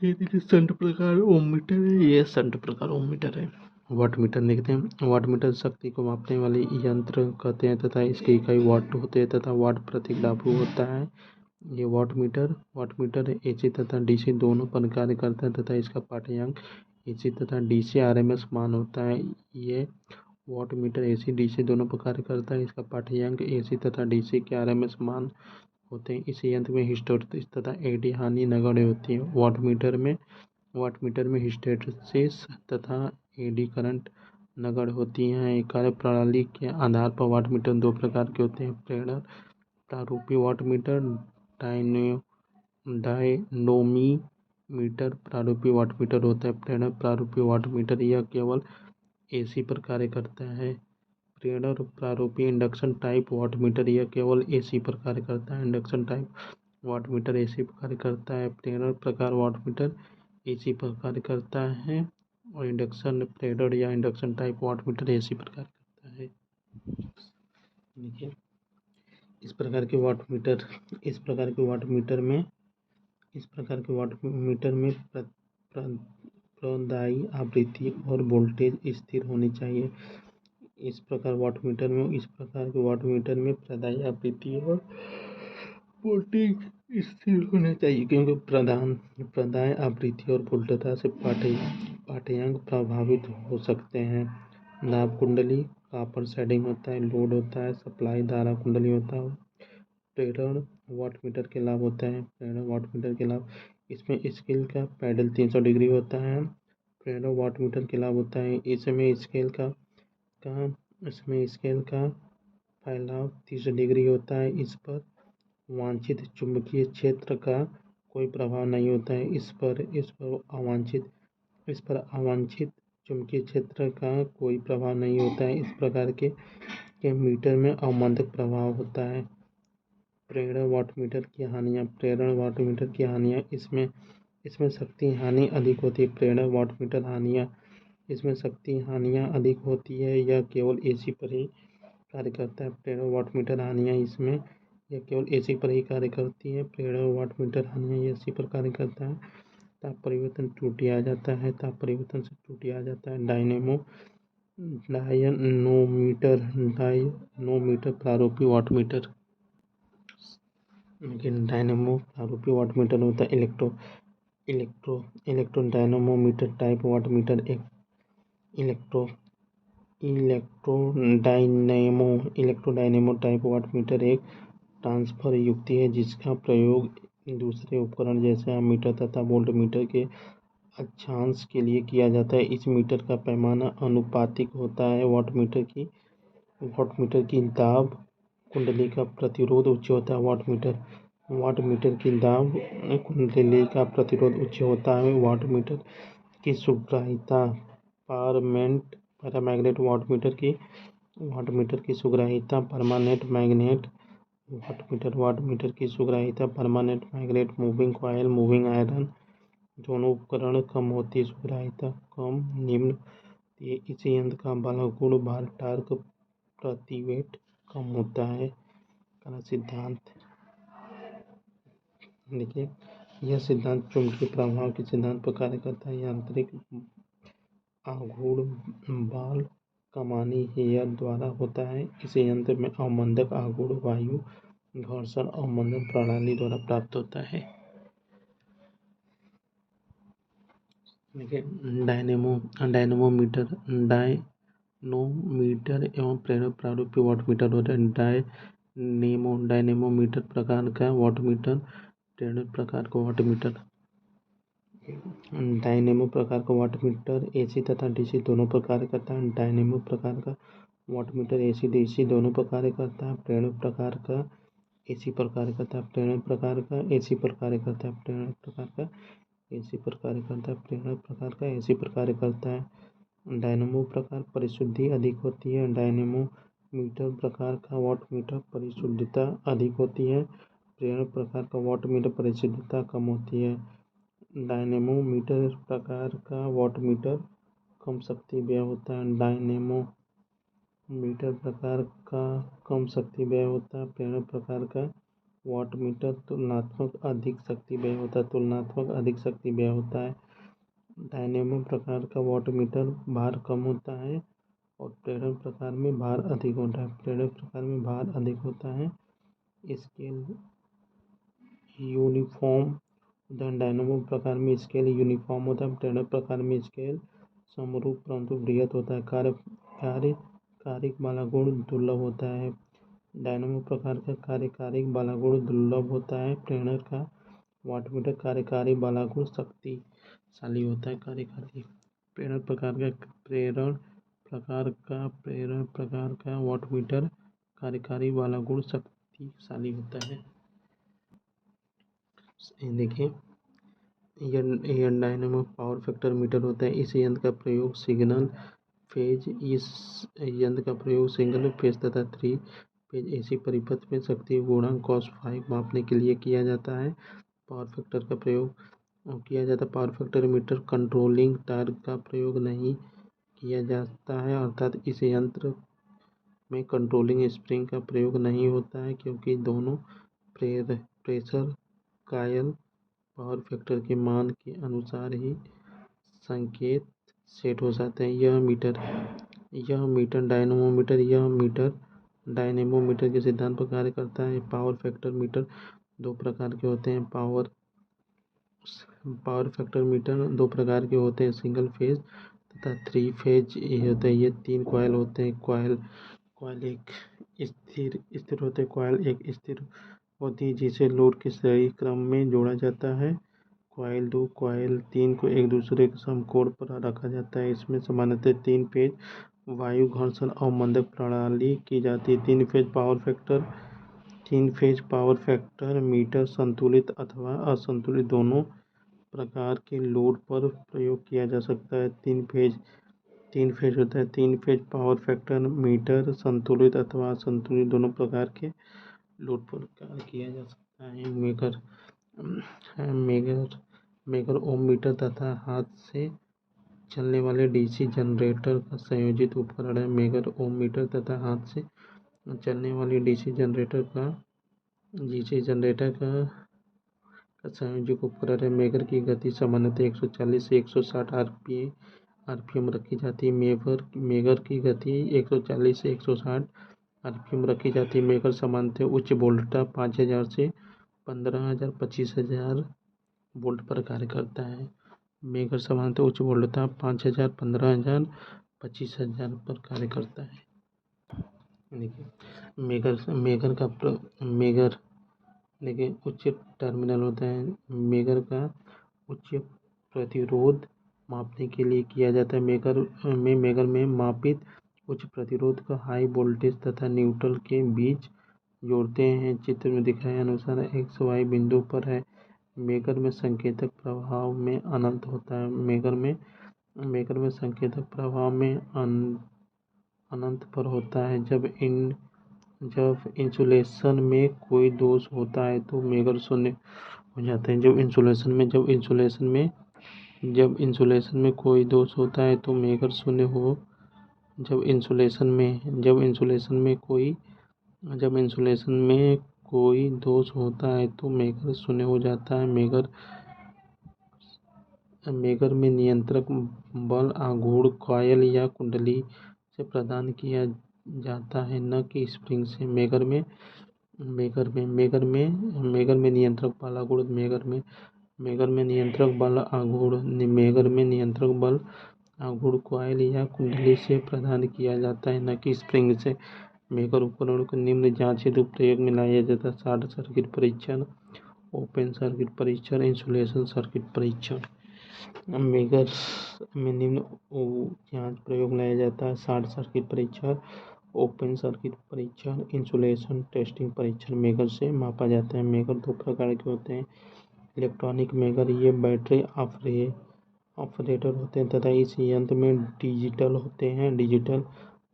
ये देखिए संट प्रकार ओम मीटर है। ये संट प्रकार ओम मीटर है। वाट मीटर देखते हैं। वाट मीटर शक्ति को मापने वाले यंत्र कहते हैं तथा इसकी इकाई वाट होते हैं तथा वाट प्रति लागू होता है। ये वाट मीटर एसी तथा डीसी दोनों पर कार्य करता है तथा इसका पाठ्यांक एसी तथा डीसी आरएमएस मान होता है। ये वाट मीटर एसी डीसी दोनों पर कार्य करता है। इसका पाठ्यांक एसी तथा डीसी के आरएमएस मान होते हैं। इस यंत्र में हिस्टैरिसीस तथा एडी हानि नगण्य होती है। वाट मीटर में हिस्टैरिसीस तथा एडी करंट नगण्य होती हैं। कार्य प्रणाली के आधार पर वाट मीटर दो प्रकार के होते हैं। प्रेरण प्रारूपी वाट मीटर, डायनोमीटर प्रारूपी वाट मीटर होता है। प्रेरण प्रारूपी वाट मीटर यह केवल एसी पर कार्य करता है। प्रेरण प्रारूपी इंडक्शन टाइप वाट मीटर यह केवल एसी पर कार्य करता है। Induction type watt meter AC पर कार्य करता है। प्रेरण प्रकार वाट मीटर एसी पर कार्य करता है और प्रेरण या induction type watt meter AC पर कार्य करता है। देखिए इस प्रकार के वाट मीटर में प्रदायी आवृत्ति और वोल्टेज स्थिर होनी चाहिए। इस प्रकार के वाट मीटर में प्रदायी आवृत्ति और वोल्टेज स्थिर होना चाहिए क्योंकि प्रदाय आवृत्ति और वोल्टता से पाठ्यांक प्रभावित हो सकते हैं। नाभ कुंडली कॉपर शेडिंग होता है। लोड होता है। सप्लाई धारा कुंडली होता है। प्रेरण वाट मीटर के लाभ होता है। इसमें स्केल का पैडल 300 डिग्री होता है। प्रेरण वाट मीटर के लाभ होता है। इसमें स्केल का फैलाव 30 डिग्री होता है। इस पर वांछित चुंबकीय क्षेत्र का कोई प्रभाव नहीं होता है। इस पर अवांछित चुंबकीय क्षेत्र का कोई प्रभाव नहीं होता है। इस प्रकार के मीटर में अवमंदक प्रभाव होता है। प्रेरण वाट मीटर की हानियाँ इसमें शक्ति हानि अधिक होती है। प्रेरण वाट मीटर हानियाँ इसमें शक्ति हानियाँ अधिक होती है। यह केवल एसी पर ही कार्य करता है। प्रेरण वाट मीटर हानियाँ यह केवल एसी पर ही कार्य करती है। प्रेरण वाट मीटर हानियाँ एसी पर कार्य करता है। ताप परिवर्तन त्रुटि आ जाता है। डायनोमीटर प्रारूपी वाट मीटर लेकिन डायनेमो प्रारूपी वाट मीटर होता है। Electro dynamometer type watt meter एक इलेक्ट्रोडायनेमो टाइप वाट मीटर एक ट्रांसफर युक्ति है जिसका प्रयोग दूसरे उपकरण जैसे एमीटर तथा वोल्ट मीटर के अक्षांश के लिए किया जाता है। इस मीटर का पैमाना अनुपातिक होता है। वाट मीटर की दाब कुंडली का प्रतिरोध उच्च होता है। वाट मीटर की दाब कुंडली का प्रतिरोध उच्च होता है। वाट मीटर की सुग्राह्यता पैरामैग्नेट वाट मीटर की सुग्राह्यता permanent magnet moving coil moving iron दोनों उपकरण कम होती है। सुग्राह्यता कम निम्न इस यंत्र का बलगुण भार टार्क प्रति वेट कम होता है। सिद्धांत देखिए यह सिद्धांत चुंबकीय प्रभाव के सिद्धांत पर कार्य करता है। यांत्रिक आघूर्ण बाल कमानी हेयर द्वारा होता है। इस यंत्र में अवमंदक आघूर्ण वायु घर्षण अवमंदन प्रणाली द्वारा प्राप्त होता है। देखिए डायनेमोमीटर एवं प्रेरक प्रारूपी वाटमीटर होता है। डायनेमोमीटर प्रकार का वाटमीटर, प्रेरक प्रकार का वाटमीटर। डायनेमो प्रकार का वाटमीटर एसी तथा डीसी दोनों प्रकार करता है। डायनेमो प्रकार का वाटमीटर एसी डीसी दोनों प्रकार करता है। प्रेरक प्रकार का एसी प्रकार करता है। प्रेरक प्रकार का एसी प्रकार करता है। प्रेरक प्रकार का एसी प्रकार करता है। प्रेरक प्रकार का एसी प्रकार करता है। डायनेमो प्रकार परिशुद्धि अधिक होती है। डायनेमोमीटर प्रकार का वाटमीटर परिशुद्धता अधिक होती है। प्रेरक प्रकार का वाटमीटर परिशुद्धता कम होती है। डायनेमोमीटर प्रकार का वाटमीटर कम शक्ति व्यय होता है। डायनेमोमीटर प्रकार का कम शक्ति व्यय होता है। प्रेरक प्रकार का वाटमीटर तुलनात्मक अधिक शक्ति व्यय होता है। डायनेमो प्रकार का वाटमीटर भार कम होता है और प्रेरक प्रकार में भार अधिक होता है। प्रेरक प्रकार में भार अधिक होता है। स्केल यूनिफॉर्म डायनेमो प्रकार में स्केल यूनिफॉर्म होता है। प्रेरक प्रकार में स्केल समरूप परंतु बृहत होता है। कार्यकारिक बालागुण दुर्लभ होता है। डायनेमो प्रकार का कार्यकारिक बालागुण दुर्लभ होता है। प्रेरक का वाटमीटर कार्यकारी बालागुण शक्तिशाली होता है। कार्यकारी प्रेरक प्रकार का वाटमीटर कार्यकारी बालागुण शक्तिशाली होता है। देखिए यह डायनेमो पावर फैक्टर मीटर होता है। इस यंत्र का प्रयोग सिंगल फेज तथा 3 फेज एसी परिपथ में शक्ति गुणांक cos 5 मापने के लिए किया जाता है। पावर फैक्टर का प्रयोग किया जाता है। Power factor metre controlling tyre का प्रयोग नहीं किया जाता है, अर्थात इस यंत्र में कंट्रोलिंग स्प्रिंग का प्रयोग नहीं होता है, क्योंकि दोनों प्रेशर कॉइल पावर फैक्टर के मान के अनुसार ही संकेत सेट हो जाते हैं। यह मीटर डायनेमोमीटर के सिद्धांत पर कार्य करता है। पावर फैक्टर मीटर दो प्रकार के होते हैं। पावर फैक्टर मीटर दो प्रकार के होते हैं, सिंगल फेज तथा 3 फेज होते हैं। ये 3 कॉइल होते हैं। कॉइल एक स्थिर होते हैं। कॉइल एक स्थिर होती है जिसे लोड के सही क्रम में जोड़ा जाता है। कॉइल 2 कॉइल 3 को एक दूसरे के समकोण पर रखा जाता है। इसमें सामान्यतः 3 फेज वायु घर्षण अवमंदक प्रणाली की जाती है। 3 फेज पावर फैक्टर मीटर संतुलित अथवा असंतुलित दोनों प्रकार के लोड पर प्रयोग किया जा सकता है। 3 फेज होता है। 3 फेज पावर फैक्टर मीटर संतुलित अथवा असंतुलित दोनों प्रकार के लोड पर कार्य किया जा सकता है। मेगर ओम मीटर तथा हाथ से चलने वाले डीसी जनरेटर का संयोजित उपकरण है। मेगर ओम मीटर तथा हाथ से चलने वाले डीसी जनरेटर का संयोजक उपकरण है। मेगर की गति सामान्यतः 140 से 160 आरपीएम रखी जाती है। मेगर की गति 140 से 160 आरपीएम रखी जाती है। मेगर सामान्यतः उच्च वोल्टता 5000 से 15000 25000 वोल्ट पर कार्य करता है। मेगर सामान्यतः उच्च वोल्टता 5000 15000 25000 पर कार्य करता है। देखिए मेगर देखिए उच्च टर्मिनल होता है। मेगर का उच्च प्रतिरोध मापने के लिए किया जाता है। मेगर में मापित उच्च प्रतिरोध का हाई वोल्टेज तथा न्यूट्रल के बीच जोड़ते हैं। चित्र में दिखाए अनुसार एक्स वाई बिंदु पर है। मेगर में संकेतक प्रभाव में अनंत होता है। मेगर में संकेतक प्रभाव में अनंत पर होता है। जब इंसुलेशन में कोई दोष होता है तो मेगर शून्य हो जाते हैं। जब इंसुलेशन में कोई दोष होता है तो मेगर शून्य हो जब इंसुलेशन में कोई दोष होता है तो मेगर शून्य हो जाता है। मेगर में नियंत्रक बल आघूर्ण कॉइल या कुंडली से प्रदान किया जाता है, न कि स्प्रिंग से। मेगर में नियंत्रक बल आघूर्ण कॉइल या कुंडली से प्रदान किया जाता है, न कि स्प्रिंग से। मेगर उपकरण को निम्न जांच हेतु प्रयोग में लाया जाता है: शॉर्ट सर्किट परीक्षण, ओपन सर्किट परीक्षण, इंसुलेशन सर्किट परीक्षण। मेगर में निम्न जांच प्रयोग में लाया जाता है: शॉर्ट सर्किट परीक्षण, ओपन सर्किट परीक्षण, इंसुलेशन टेस्टिंग परीक्षण। मेगर से मापा जाता है। मेगर दो प्रकार के होते हैं: इलेक्ट्रॉनिक मेगर, ये बैटरी ऑपरेटर होते हैं तथा इस यंत्र में डिजिटल होते हैं। डिजिटल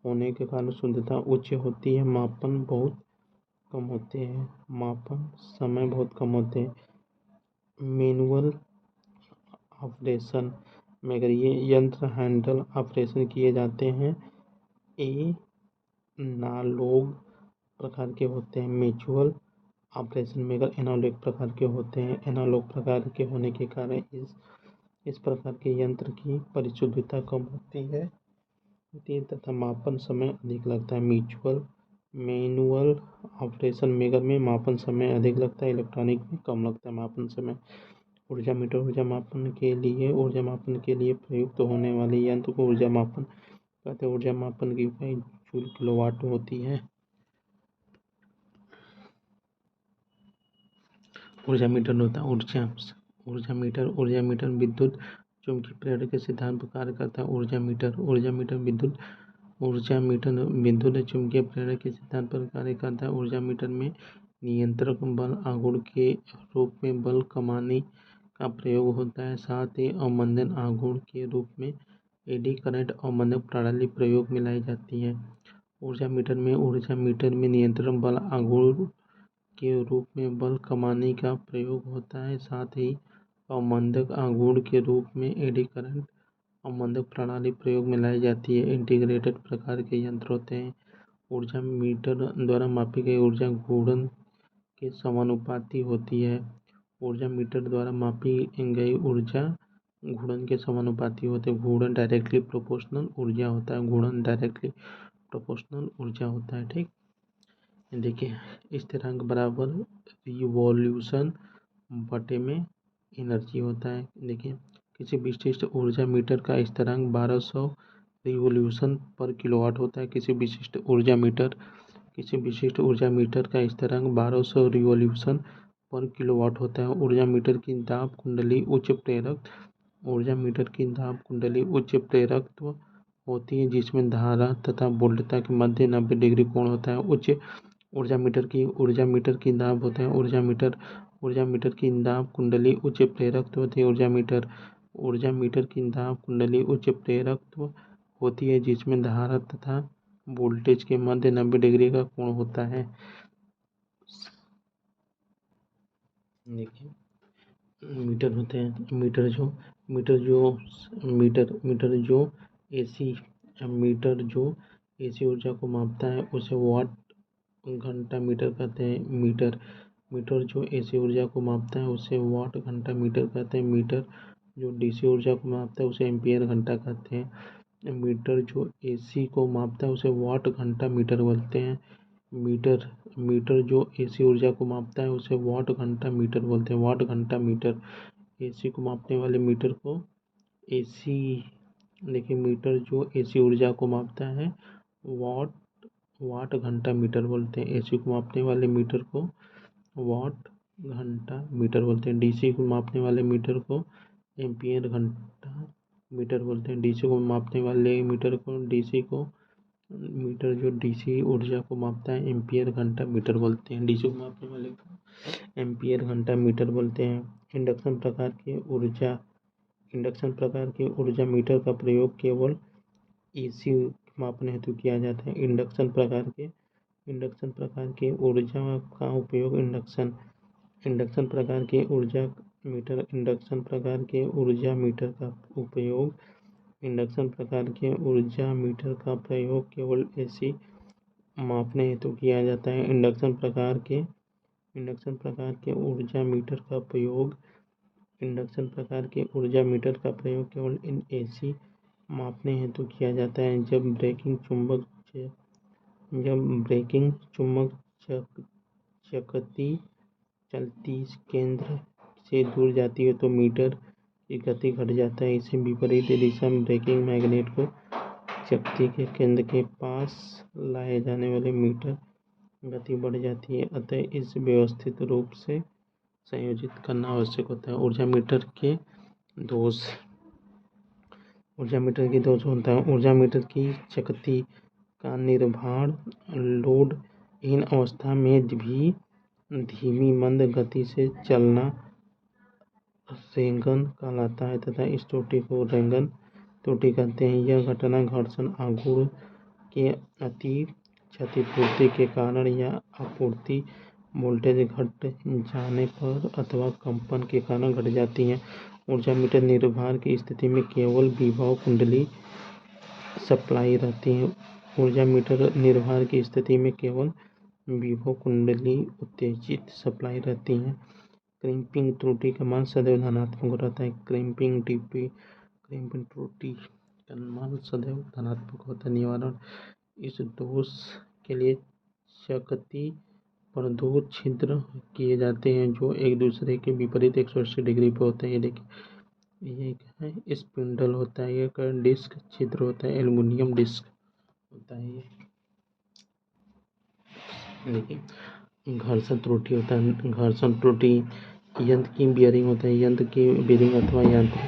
होने के कारण शुद्धता उच्च होती है, मापन समय बहुत कम होते हैं। मैनुअल ऑपरेशन मेगर, ये यंत्र हैंडल ऑपरेशन किए जाते हैं। एनालॉग प्रकार के होते हैं। म्यूचुअल ऑपरेशन मेगर एनालॉग प्रकार के होते हैं। एनालॉग प्रकार के होने के कारण इस प्रकार के यंत्र की परिशुद्धता कम होती है तथा मापन समय अधिक लगता है। मैनुअल ऑपरेशन मेगर में मापन समय अधिक लगता है, इलेक्ट्रॉनिक में कम लगता है मापन समय। ऊर्जा मीटर, ऊर्जा मापन के लिए प्रयुक्त होने वाले यंत्र को ऊर्जा मापन कहते हैं। ऊर्जा मापन की इकाई जूल किलोवाट होती है। ऊर्जा मीटर होता है ऊर्जा मीटर विद्युत चुम्बकीय प्रेरण के सिद्धांत पर कार्य करता है। ऊर्जा मीटर विद्युत चुम्बकीय प्रेरण के सिद्धांत पर कार्य करता है। ऊर्जा मीटर में नियंत्रक बल आघूर्ण के रूप में बल कमाने का प्रयोग होता है। साथ ही अवमंदन आघूर्ण के रूप में एडी करंट अवमंदन प्रणाली प्रयोग में लाई जाती है। ऊर्जा मीटर में नियंत्रण बल आघूर्ण के रूप में बल कमाने का प्रयोग होता है। साथ ही अवमंदक आघूर्ण के रूप में एडी करंट अवमंदक प्रणाली प्रयोग में लाई जाती है। इंटीग्रेटेड प्रकार के यंत्र होते हैं। ऊर्जा मीटर द्वारा मापी गई ऊर्जा घूर्णन के समानुपाती होती है। ऊर्जा मीटर द्वारा मापी गई ऊर्जा घूर्णन के समानुपाती होते हैं। घूर्णन डायरेक्टली प्रोपोर्शनल ऊर्जा होता है। ठीक, देखिए स्थिरांक बराबर रिवॉल्यूशन बटे में एनर्जी होता है। देखिए किसी विशिष्ट ऊर्जा मीटर का स्थिरांक 1200 रिवॉल्यूशन पर किलोवाट होता है। किसी विशिष्ट ऊर्जा मीटर का स्थिरांक 1200 रिवॉल्यूशन पर किलोवाट होता है। ऊर्जा मीटर की दाब कुंडली उच्च प्रेरकत्व होती है, जिसमें धारा तथा वोल्टता के मध्य 90 डिग्री कोण होता है। ऊर्जा मीटर की दाब होते हैं। ऊर्जा मीटर की दाब कुंडली उच्च प्रेरकत्व होती है। ऊर्जा मीटर की दाब कुंडली उच्च प्रेरकत्व होती है, जिसमें धारा तथा वोल्टेज के मध्य 90 डिग्री का कोण होता है। देखिए मीटर होते हैं। जो एसी ऊर्जा को मापता है उसे वाट घंटा मीटर कहते हैं। जो एसी ऊर्जा को मापता है उसे वाट घंटा मीटर कहते हैं। मीटर जो डीसी ऊर्जा को मापता है उसे एम्पियर घंटा कहते हैं। मीटर जो एसी को मापता है उसे वाट घंटा मीटर बोलते हैं। मीटर जो एसी ऊर्जा को मापता है उसे वाट घंटा मीटर बोलते हैं। वाट घंटा मीटर एसी को मापने वाले मीटर को देखिए मीटर जो एसी ऊर्जा को मापता है वाट घंटा मीटर बोलते हैं। एसी को मापने वाले मीटर को वाट घंटा मीटर बोलते हैं। डीसी को मापने वाले मीटर को एम्पियर घंटा मीटर बोलते हैं। डीसी को मापने वाले मीटर को मीटर जो डीसी ऊर्जा को मापता है एम्पियर घंटा मीटर बोलते हैं। डीसी को मापने वाले को एम्पियर घंटा मीटर बोलते हैं। इंडक्शन प्रकार के ऊर्जा मीटर का प्रयोग केवल एसी मापने हेतु किया जाता है। इंडक्शन प्रकार के ऊर्जा का उपयोग इंडक्शन प्रकार के ऊर्जा मीटर का प्रयोग केवल एसी मापने हेतु किया जाता है। इंडक्शन प्रकार के ऊर्जा मीटर का प्रयोग इंडक्शन प्रकार के ऊर्जा मीटर का प्रयोग केवल इन एसी मापने हेतु किया जाता है जब ब्रेकिंग चुंबक चकती चलती केंद्र से दूर जाती है तो मीटर की गति घट जाता है। इसे विपरीत दिशा में ब्रेकिंग मैग्नेट को चकती के केंद्र के पास लाए जाने वाले मीटर गति बढ़ जाती है। अतः इस व्यवस्थित रूप से संयोजित करना आवश्यक होता है। ऊर्जा मीटर के दोष होता है। ऊर्जा मीटर की चकती का निर्भर लोड इन अवस्था में भी धीमी मंद गति से चलना रेंगन कहलाता है तथा इस त्रुटि को रेंगन त्रुटि कहते हैं। यह घटना घर्षण आघूर्ण के अति क्षतिपूर्ति के कारण या आपूर्ति वोल्टेज घट जाने पर अथवा कंपन के कारण घट जाती है। ऊर्जा मीटर निर्भर की स्थिति में केवल विभव कुंडली सप्लाई रहती है। ऊर्जा मीटर निर्भर की स्थिति में केवल विभव कुंडली उत्तेजित सप्लाई रहती है। क्रिम्पिंग त्रुटि का मान सदैव धनात्मक रहता है। क्रिम्पिंग त्रुटि का मान सदैव धनात्मक होता है। निवारण इस दोष के लिए चकती पर दो छिद्र किए जाते हैं जो एक दूसरे के विपरीत 180 डिग्री पर होते हैं। ये देखिए, ये क्या है, स्पिंडल होता है, एक डिस्क छिद्र होता है, एल्युमिनियम डिस्क होता है। ये देखिए, घर्षण त्रुटि होता है। घर्षण त्रुटि यंत्र की बियरिंग होता है। यंत्र की बियरिंग अथवा यंत्र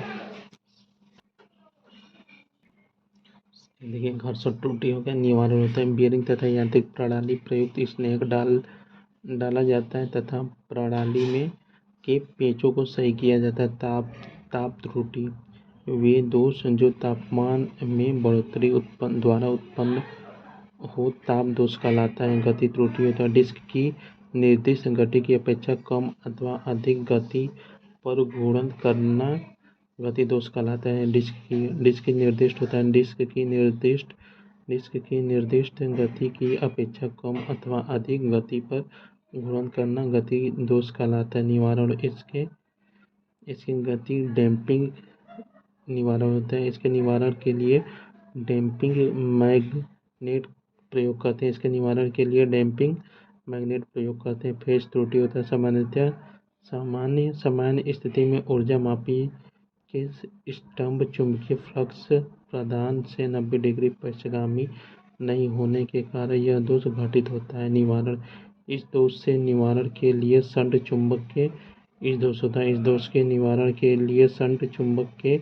देखिए, घर्षण त्रुटि हो गया। निवारण होता है। बियरिंग तथा यांत्रिक प्रणाली प्रयुक्त स्नेहक डाला जाता है तथा प्रणाली में के पेचों को सही किया जाता है। ताप त्रुटि वे दोष जो तापमान में बढ़ोतरी द्वारा उत्पन्न हो ताप दोष कहलाता है। गति त्रुटि होता है। डिस्क की निर्दिष्ट गति की अपेक्षा कम अथवा अधिक गति पर घूर्णन करना गति दोष कहलाता है। डिस्क निर्दिष्ट होता है। डिस्क की निर्दिष्ट गति की अपेक्षा कम अथवा अधिक गति पर घूर्णन करना गति दोष कहलाता है। निवारण इसकी गति डैम्पिंग निवारण होता है। इसके निवारण के लिए डैम्पिंग मैग्नेट प्रयोग करते हैं। फेज त्रुटि होता है। सामान्य स्थिति में ऊर्जा मापी के स्टंप चुंबकीय फ्लक्स प्रदान से 90 डिग्री पक्षगामी नहीं होने के कारण यह दोष घटित होता है। निवारण इस दोष के निवारण के लिए शंट चुंबक के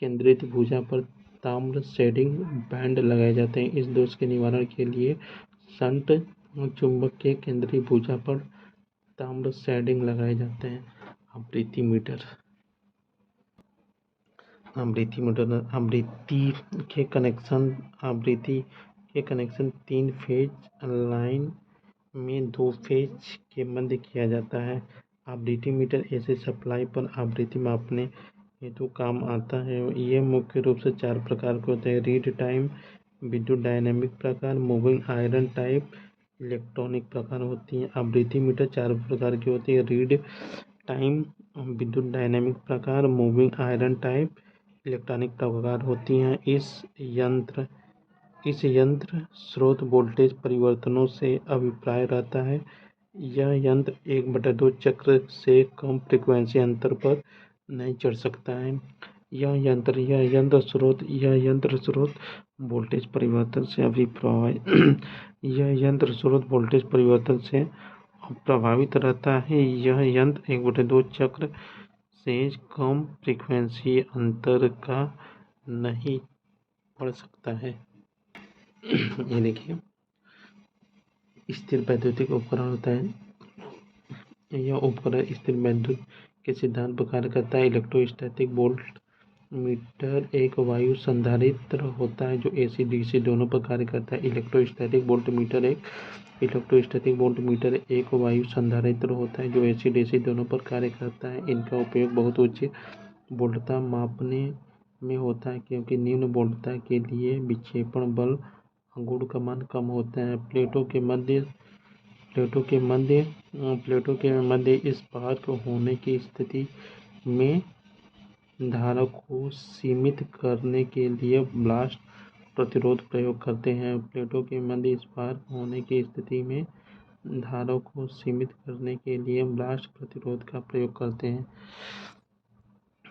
केंद्रित भुजा पर ताम्र शेडिंग बैंड लगाए जाते हैं। इस दोष के निवारण के लिए शंट चुंबक के केंद्रीय भुजा पर ताम्र शेडिंग लगाए जाते हैं। आवृत्ति के कनेक्शन 3 फेज लाइन में 2 फेज के मध्य किया जाता है। आवृत्ति मीटर ऐसे सप्लाई पर आवृत्ति मापने हेतु काम आता है। ये मुख्य रूप से 4 प्रकार के होते हैं। रीड टाइम विद्युत डायनेमिक प्रकार, मूविंग आयरन टाइप, इलेक्ट्रॉनिक प्रकार होती है। आवृत्ति मीटर 4 प्रकार की होती है। रीड टाइम विद्युत डायनेमिक प्रकार, मूविंग आयरन टाइप, इलेक्ट्रॉनिक प्रकार होती हैं। इस यंत्र स्रोत वोल्टेज परिवर्तनों से अभिप्राय रहता है। यह यंत्र 1/2 चक्र से कम फ्रीक्वेंसी अंतर पर नहीं चढ़ सकता है। यह यंत्र स्रोत वोल्टेज परिवर्तन से प्रभावित रहता है। यह यंत्र 1/2 चक्र से कम फ्रीक्वेंसी अंतर का नहीं पढ़ सकता है। ये देखिए, स्थिर वैद्युतिक उपकरण होता है। यह उपकरण स्थिर वैद्युत के सिद्धांत पर कार्य करता है। इलेक्ट्रोस्टैटिक वोल्ट मीटर एक वायु संधारित्र होता है जो AC DC दोनों पर कार्य करता है। इलेक्ट्रोस्टैटिक वोल्ट मीटर एक वायु संधारित्र होता है जो AC DC दोनों पर कार्य करता है। इनका उपयोग बहुत उच्च वोल्टता मापने में होता है क्योंकि निम्न वोल्टता के लिए विक्षेपण बल आघूर्ण का मान कम होता है। प्लेटों के मध्य स्पार्क होने की स्थिति में धारा को सीमित करने के लिए ब्लास्ट प्रतिरोध प्रयोग करते हैं। प्लेटों के मध्य स्पार्क होने की स्थिति में धारा को सीमित करने के लिए ब्लास्ट प्रतिरोध का प्रयोग करते हैं।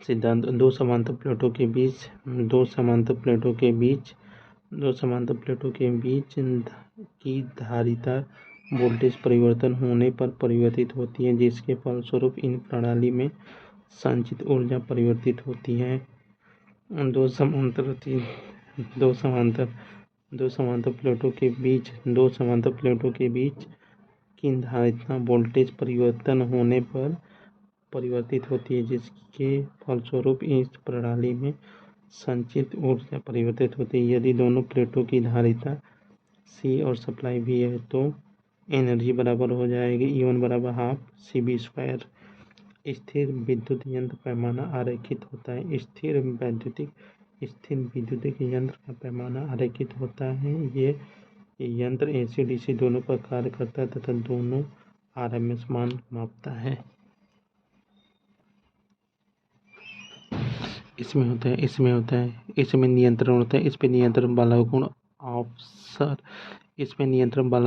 सिद्धांत दो समांतर प्लेटों के बीच की धारिता वोल्टेज परिवर्तन होने पर परिवर्तित होती है, जिसके फलस्वरूप इन प्रणाली में संचित ऊर्जा परिवर्तित होती है। दो समांतर प्लेटों के बीच की धारिता वोल्टेज परिवर्तन होने पर परिवर्तित होती है, जिसके फलस्वरूप इस प्रणाली में संचित ऊर्जा परिवर्तित होती है। यदि दोनों प्लेटों की धारिता C और सप्लाई भी है तो एनर्जी बराबर हो जाएगी E1 बराबर हाफ CB²। स्थिर विद्युत यंत्र पैमाना आरेखित होता है। स्थिर विद्युतिक यंत्र का पैमाना आरेखित होता है। ये यंत्र AC DC दोनों पर कार्य करता है तथा दोनों RMS मान मापता है। इसमें नियंत्रण होता है। इस पे नियंत्रण वाला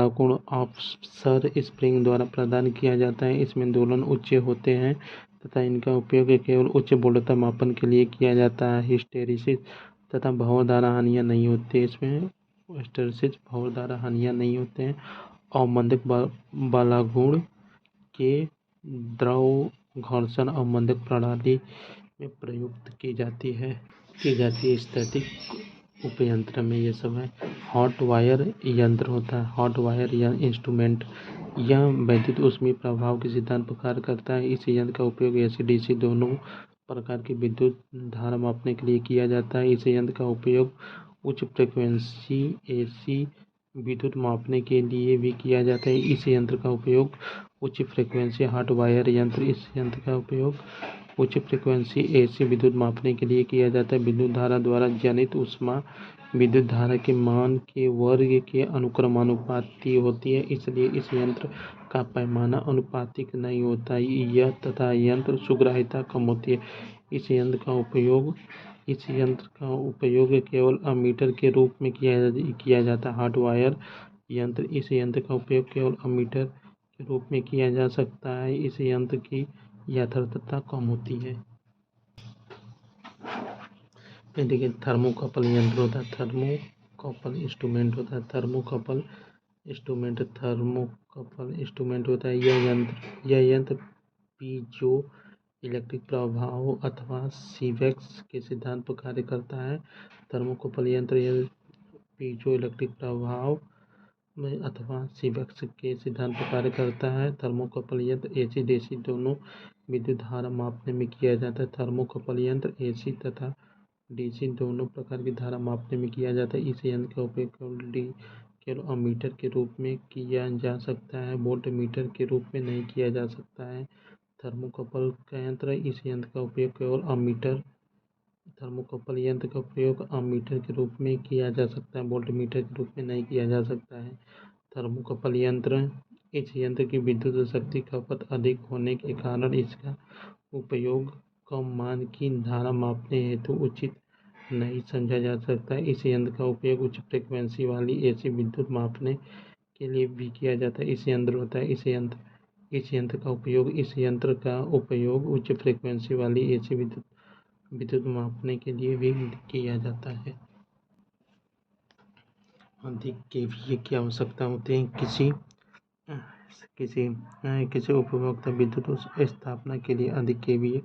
कोण ऑफसेट स्प्रिंग द्वारा प्रदान किया जाता है। इसमें दोलन उच्च होते हैं तथा इनका उपयोग केवल उच्च वोल्टता मापन के लिए किया जाता है। हिस्टैरिसीस तथा भंवरधारा हानियाँ नहीं होते हैं। अवमंदक बालागुण के द्रव घर्षण अवमंदक प्रणाली में प्रयुक्त की जाती है। स्थैतिक उपयंत्र में ये सब है। हॉट वायर यंत्र होता है। हॉट वायर इंस्ट्रूमेंट यह वैद्युत ऊष्मीय प्रभाव के सिद्धांत पर कार्य करता है। इस यंत्र का उपयोग AC DC दोनों प्रकार की विद्युत धारा मापने के लिए किया जाता है। इस यंत्र का उपयोग उच्च फ्रिक्वेंसी AC विद्युत मापने के लिए भी किया जाता है। इस यंत्र का उपयोग उच्च फ्रिक्वेंसी हॉट वायर यंत्र इस यंत्र का उपयोग उच्च फ्रिक्वेंसी AC विद्युत मापने के लिए किया जाता है। विद्युत धारा द्वारा जनित ऊष्मा विद्युत धारा के मान के वर्ग के अनुक्रमानुपाती होती है, इसलिए इस यंत्र का पैमाना अनुपातिक नहीं होता तथा यंत्र सुग्राह्यता कम होती है। इस यंत्र का उपयोग केवल अमीटर के रूप में किया जाता है। हॉट वायर यंत्र इस यंत्र का उपयोग केवल अमीटर के रूप में किया जा सकता है। इस यंत्र की यथार्थता कम होती है। देखिए थर्मोकपल यंत्र होता है। थर्मोकपल इंस्ट्रूमेंट होता है। यह यंत्र पीजो इलेक्ट्रिक प्रभाव अथवा सीवेक्स के सिद्धांत पर कार्य करता है। थर्मोकपल यंत्र पीजो इलेक्ट्रिक प्रभाव में अथवा सीवेक्स के सिद्धांत पर कार्य करता है। थर्मोकपल यंत्र AC DC दोनों विद्युत धारा मापने में किया जाता है। थर्मोकपल यंत्र AC तथा DC दोनों प्रकार की धारा मापने में किया जाता है। इस यंत्र का उपयोग केवल अमीटर के रूप में किया जा सकता है, वोल्ट मीटर के रूप में नहीं किया जा सकता है। थर्मोकपल यंत्र इस यंत्र का उपयोग केवल थर्मोकपल यंत्र का उपयोग अमीटर के रूप में किया जा सकता है, वोल्ट मीटर के रूप में नहीं किया जा सकता है। थर्मोकपल यंत्र इस यंत्र की विद्युत शक्ति खपत अधिक होने के कारण इसका उपयोग कम मान की धारा मापने हेतु उचित नहीं समझा जा सकता है। इस यंत्र का उपयोग उच्च फ्रिक्वेंसी वाली AC विद्युत मापने के लिए भी किया जाता है। इस यंत्र का उपयोग उच्च फ्रिक्वेंसी वाली AC विद्युत मापने के लिए भी किया जाता है। अधिक KVA की आवश्यकता होती है। किसी उपभोक्ता विद्युत स्थापना के लिए अधिक KVA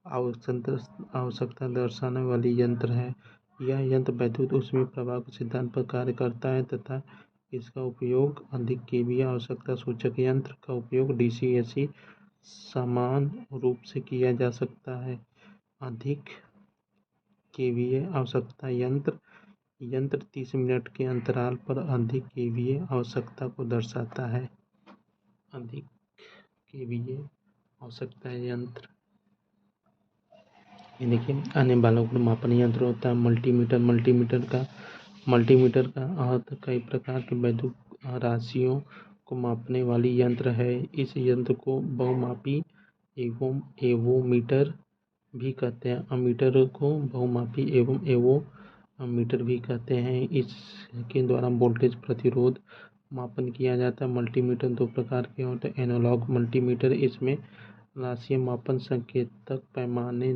आवश्यकता दर्शाने वाली यंत्र है। यह यंत्र वैद्युत ऊष्मीय प्रभाव के सिद्धांत पर कार्य करता है तथा इसका उपयोग अधिक KVA आवश्यकता सूचक यंत्र का उपयोग DC AC समान रूप से किया जा सकता है। अधिक KVA आवश्यकता यंत्र 30 मिनट के अंतराल पर अधिक KVA आवश्यकता को दर्शाता है। अधिक KVA आवश्यकता यंत्र ये देखिए अन्य बालागुण मापन यंत्र होता है। मल्टीमीटर का अर्थ कई प्रकार के वैद्युत राशियों को मापने वाली यंत्र है। इस यंत्र को बहुमापी एवोमीटर भी कहते हैं। अमीटर को बहुमापी एवं एवोमीटर भी कहते हैं। इसके द्वारा वोल्टेज प्रतिरोध मापन किया जाता है। मल्टीमीटर दो प्रकार के होते हैं। एनालॉग मल्टीमीटर, इसमें राशिय मापन संकेतक पैमाने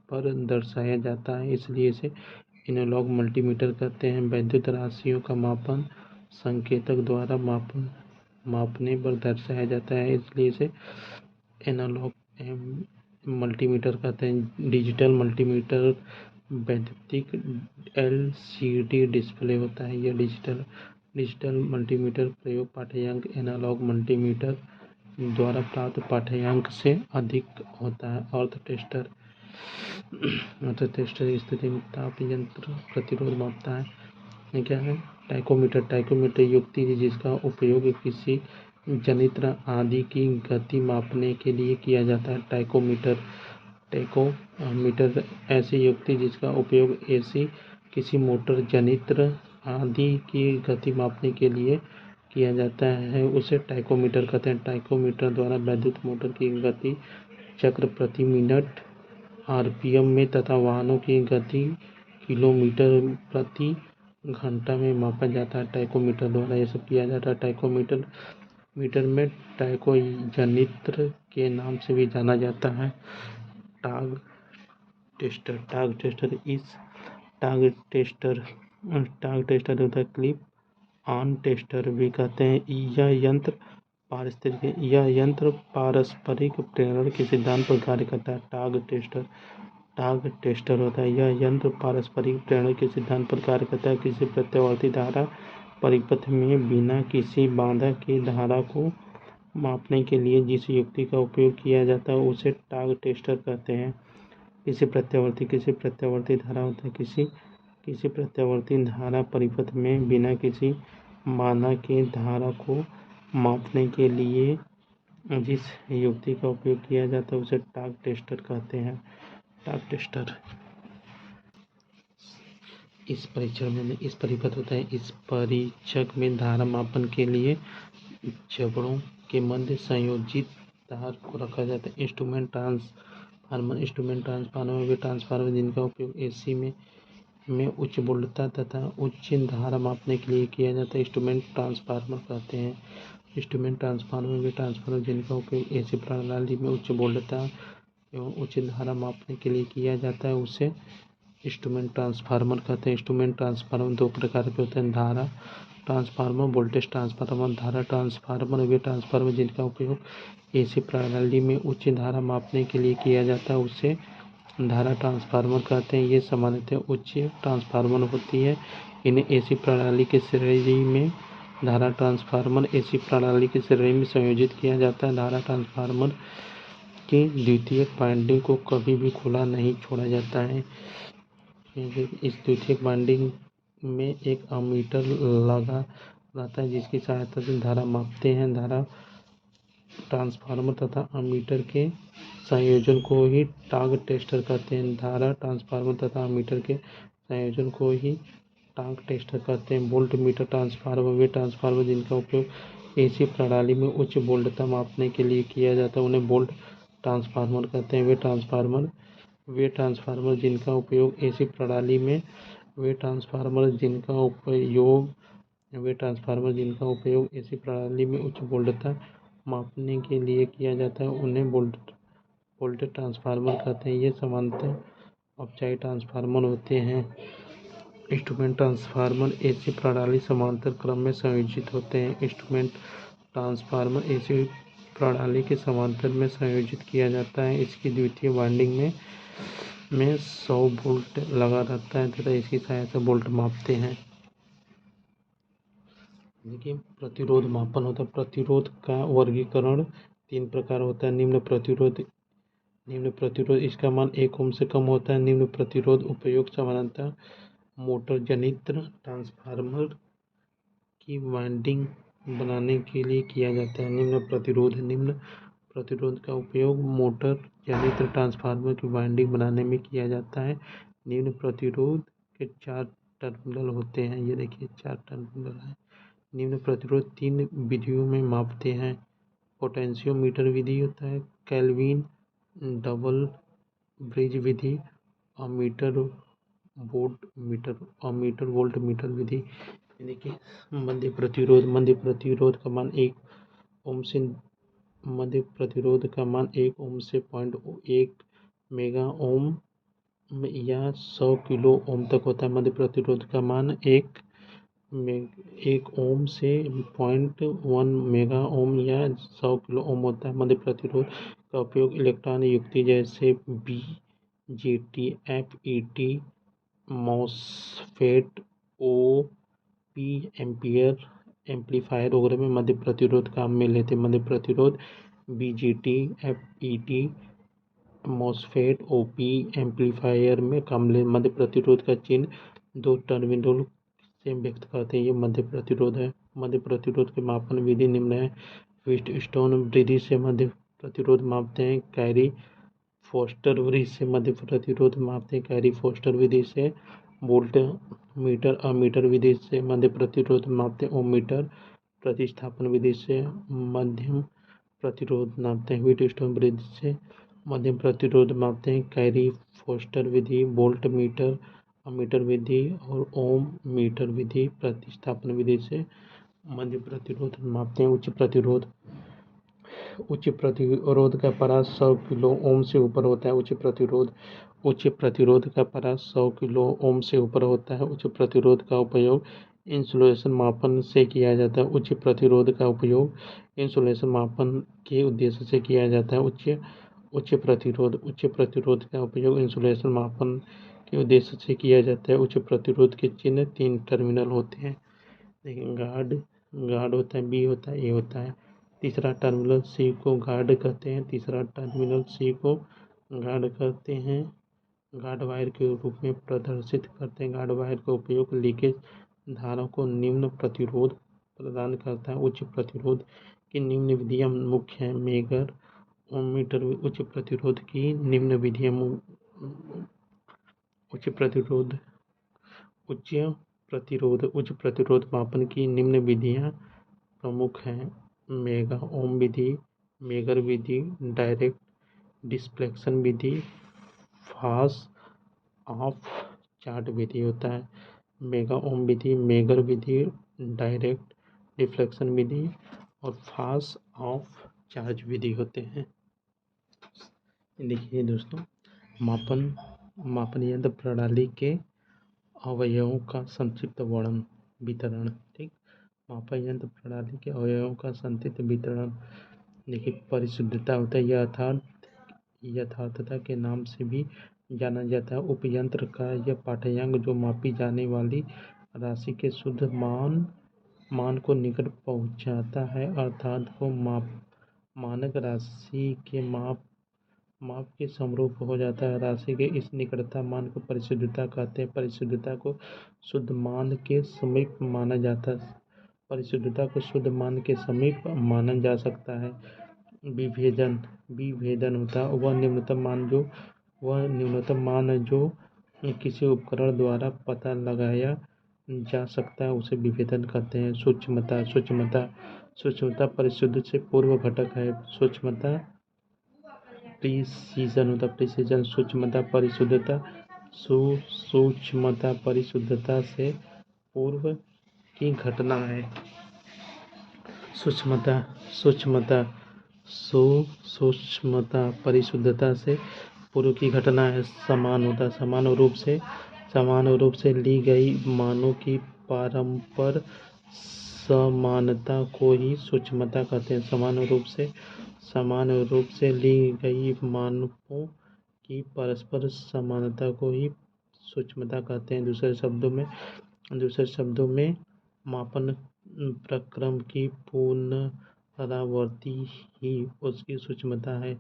पर दर्शाया जाता है, इसलिए इसे एनालॉग मल्टीमीटर कहते हैं। वैद्युत राशियों का मापन संकेतक द्वारा मापने पर दर्शाया जाता है, इसलिए इसे एनालॉग मल्टीमीटर कहते हैं। डिजिटल मल्टीमीटर वैद्युतिक LCD डिस्प्ले होता है। यह डिजिटल मल्टीमीटर प्रयोग पाठ्यांक एनालॉग मल्टीमीटर द्वारा प्राप्त पाठ्यांक से अधिक होता है। अर्थ टेस्टर स्थिति में ताप यंत्र प्रतिरोध मापता है। ये क्या है? टाइकोमीटर युक्ति जिसका उपयोग किसी जनित्र आदि की गति मापने के लिए किया जाता है। टाइकोमीटर ऐसी युक्ति जिसका उपयोग ऐसी किसी मोटर जनित्र आदि की गति मापने के लिए किया जाता है, उसे टाइकोमीटर कहते हैं। टाइकोमीटर द्वारा वैद्युत मोटर की गति चक्र प्रति मिनट RPM में तथा वाहनों की गति किलोमीटर प्रति घंटा में मापा जाता है। टाइकोमीटर द्वारा ये सब किया जाता है। टाइकोमीटर में टाइको जनित्र के नाम से भी जाना जाता है। टाग टेस्टर होता है। क्लिप ऑन टेस्टर भी कहते हैं। यह यंत्र पारस्परिक प्रेरण के सिद्धांत पर कार्य करता है। टाग टेस्टर होता है। यह यंत्र पारस्परिक प्रेरण के सिद्धांत पर कार्य करता है। किसी प्रत्यावर्ती धारा परिपथ में बिना किसी बाधा के धारा को मापने के लिए जिस युक्ति का उपयोग किया जाता है उसे टाग टेस्टर कहते हैं। किसी प्रत्यावर्ती धारा होता है। किसी प्रत्यावर्ती धारा परिपथ में बिना किसी बाधा के धारा को मापने के लिए जिस युक्ति का उपयोग किया जाता है उसे टाग टेस्टर कहते हैं। टाग टेस्टर इस परिपथ होता है। इस परीक्षक में धारा मापन के लिए जबड़ों के मध्य संयोजित तार को रखा जाता है। इंस्ट्रूमेंट ट्रांसफार्मर वे ट्रांसफार्मर जिनका उपयोग AC में उच्च वोल्टता तथा उच्च धारा मापने के लिए किया जाता है, इंस्ट्रूमेंट ट्रांसफार्मर कहते हैं। इंस्ट्रूमेंट ट्रांसफार्मर वे ट्रांसफार्मर जिनका उपयोग AC प्रणाली में उच्च वोल्टता एवं उच्च धारा मापने के लिए किया जाता है, उसे इंस्ट्रूमेंट ट्रांसफार्मर कहते हैं। इंस्ट्रूमेंट ट्रांसफार्मर दो प्रकार के होते हैं। धारा ट्रांसफार्मर, वोल्टेज ट्रांसफार्मर। धारा ट्रांसफार्मर वे ट्रांसफार्मर जिनका उपयोग AC प्रणाली में उच्च धारा मापने के लिए किया जाता है, उसे धारा ट्रांसफार्मर कहते हैं। ये सामान्यतः उच्च ट्रांसफार्मर होती है। इन्हें AC प्रणाली के श्रेणी में धारा ट्रांसफार्मर AC प्रणाली की श्रेणी में संयोजित किया जाता है। धारा ट्रांसफार्मर की द्वितीयक वाइंडिंग को कभी भी खुला नहीं छोड़ा जाता है। इस द्वितीयक वाइंडिंग में एक अमीटर लगा रहता है जिसकी सहायता से धारा मापते हैं। धारा ट्रांसफार्मर तथा अमीटर के संयोजन को ही टाग टेस्टर कहते हैं। धारा ट्रांसफार्मर तथा अमीटर के संयोजन को ही टाग टेस्टर कहते हैं। वोल्ट मीटर ट्रांसफार्मर वे ट्रांसफार्मर जिनका उपयोग AC प्रणाली में उच्च वोल्टता मापने के लिए किया जाता है, उन्हें वोल्ट ट्रांसफार्मर कहते हैं। वे ट्रांसफार्मर जिनका उपयोग AC प्रणाली में वे ट्रांसफार्मर जिनका उपयोग AC प्रणाली में उच्च वोल्टता मापने के लिए किया जाता है, उन्हें वोल्टेज ट्रांसफार्मर कहते हैं। ये सामान्यतः अपचायी ट्रांसफार्मर होते हैं। इंस्ट्रूमेंट ट्रांसफार्मर AC प्रणाली समांतर क्रम में संयोजित होते हैं। इंस्ट्रूमेंट ट्रांसफार्मर AC प्रणाली के समांतर में संयोजित किया जाता है। इसकी द्वितीय वाइंडिंग में 100 वोल्ट लगा रहता है तथा इसकी सहायता से वोल्ट मापते हैं। देखिए, प्रतिरोध मापन होता है। प्रतिरोध का वर्गीकरण 3 प्रकार होता है। निम्न प्रतिरोध इसका मान 1 ओम से कम होता है। निम्न प्रतिरोध उपयोग सामान्यतः मोटर जनित्र ट्रांसफार्मर की वाइंडिंग बनाने के लिए किया जाता है। निम्न प्रतिरोध का उपयोग मोटर जनित्र ट्रांसफार्मर की वाइंडिंग बनाने में किया जाता है। निम्न प्रतिरोध के 4 टर्मिनल होते हैं। ये देखिए 4 टर्मिनल है। निम्न प्रतिरोध 3 विधियों में मापते हैं। पोटेंशियोमीटर विधि होता है, केल्विन डबल ब्रिज विधि, अमीटर वोल्ट मीटर विधि। देखिए मध्य प्रतिरोध का मान 1 ओम से मध्य प्रतिरोध का मान 1 ओम से 0.1 मेगा ओम या 100 किलो ओम तक होता है। मध्य प्रतिरोध का मान 1 ओम से 0.1 मेगा ओम या 100 किलो ओम होता है। मध्य प्रतिरोध का उपयोग इलेक्ट्रॉन युक्ति जैसे BJT, FET, MOSFET, OP amplifier वगैरह में मध्य प्रतिरोध काम में लेते। मध्य प्रतिरोध BJT, FET, MOSFET, OP amplifier में काम ले। मध्य प्रतिरोध का चिन्ह 2 टर्मिनल से व्यक्त करते हैं। ये मध्य प्रतिरोध है। मध्य प्रतिरोध के मापन विधि निम्न है। व्हीटस्टोन विधि से मध्य प्रतिरोध मापते हैं। कैरी फोस्टर विधि से मध्य प्रतिरोध मापते हैं। कैरी फोस्टर विधि से वोल्ट मीटर, अमीटर विधि से मध्य प्रतिरोध मापते हैं। ओम मीटर प्रतिस्थापन विधि से मध्यम प्रतिरोध नापते हैं। व्हीटस्टोन विधि से मध्यम प्रतिरोध मापते हैं। कैरी फोस्टर विधि वोल्ट मीटर, अमीटर विधि और ओम मीटर विधि प्रतिस्थापन विधि से मध्य प्रतिरोध मापते हैं। उच्च प्रतिरोध का परास 100 किलो ओम से ऊपर होता है। उच्च प्रतिरोध का परास 100 किलो ओम से ऊपर होता है। उच्च प्रतिरोध का उपयोग इंसुलेशन मापन से किया जाता है। उच्च प्रतिरोध का उपयोग इंसुलेशन मापन के उद्देश्य से किया जाता है। उच्च प्रतिरोध का उपयोग इंसुलेशन मापन के उद्देश्य से किया जाता है। उच्च प्रतिरोध के चिन्ह 3 टर्मिनल होते हैं। देखिए गार्ड होता है, बी होता है, ए होता है। तीसरा टर्मिनल सी को गार्ड कहते हैं। गार्ड वायर के रूप में प्रदर्शित करते हैं। गार्ड वायर का उपयोग लीकेज धारा को निम्न प्रतिरोध प्रदान करता है। उच्च प्रतिरोध की निम्न विधियां मुख्य हैं। मेगर ओम मीटर। उच्च प्रतिरोध मापन की निम्न विधियां प्रमुख हैं। मेगा ओम विधि, मेगर विधि, डायरेक्ट डिफ्लेक्शन विधि, फास ऑफ चार्ट विधि होता है। मेगा ओम विधि, मेगर विधि, डायरेक्ट डिफ्लेक्शन विधि और फास ऑफ चार्ज विधि होते हैं। देखिए दोस्तों, मापन यंत्र प्रणाली के अवयवों का संक्षिप्त वितरण। ठीक, मापन यंत्र प्रणाली के अवयवों का संक्षिप्त वितरण। देखिए परिशुद्धता होता है, यथार्थता के नाम से भी जाना जाता है। उपयंत्र का यह पाठ्यांक जो मापी जाने वाली राशि के शुद्ध मान को निकट पहुंचाता है, अर्थात को मानक राशि के माप के समरूप हो जाता है। राशि के इस निकटता मान को परिशुद्धता कहते हैं। परिशुद्धता को शुद्ध मान के समीप माना जा सकता है। विभेदन होता है वह न्यूनतम मान जो किसी उपकरण द्वारा पता लगाया जा सकता है, उसे विभेदन कहते हैं। सूक्ष्मता परिशुद्ध से पूर्व घटक है। सूक्ष्मता प्रिसीजन। सूक्ष्मता परिशुद्धता से पूर्व की घटना है। सूक्ष्मता परिशुद्धता से पूर्व की घटना है। समान रूप से ली गई मानों की परस्पर समानता को ही सूक्ष्मता कहते हैं। समान रूप से ली गई मानों की परस्पर समानता को ही सूक्ष्मता कहते हैं। दूसरे शब्दों में मापन प्रक्रम की पुनरावृत्ति ही उसकी सूक्ष्मता है।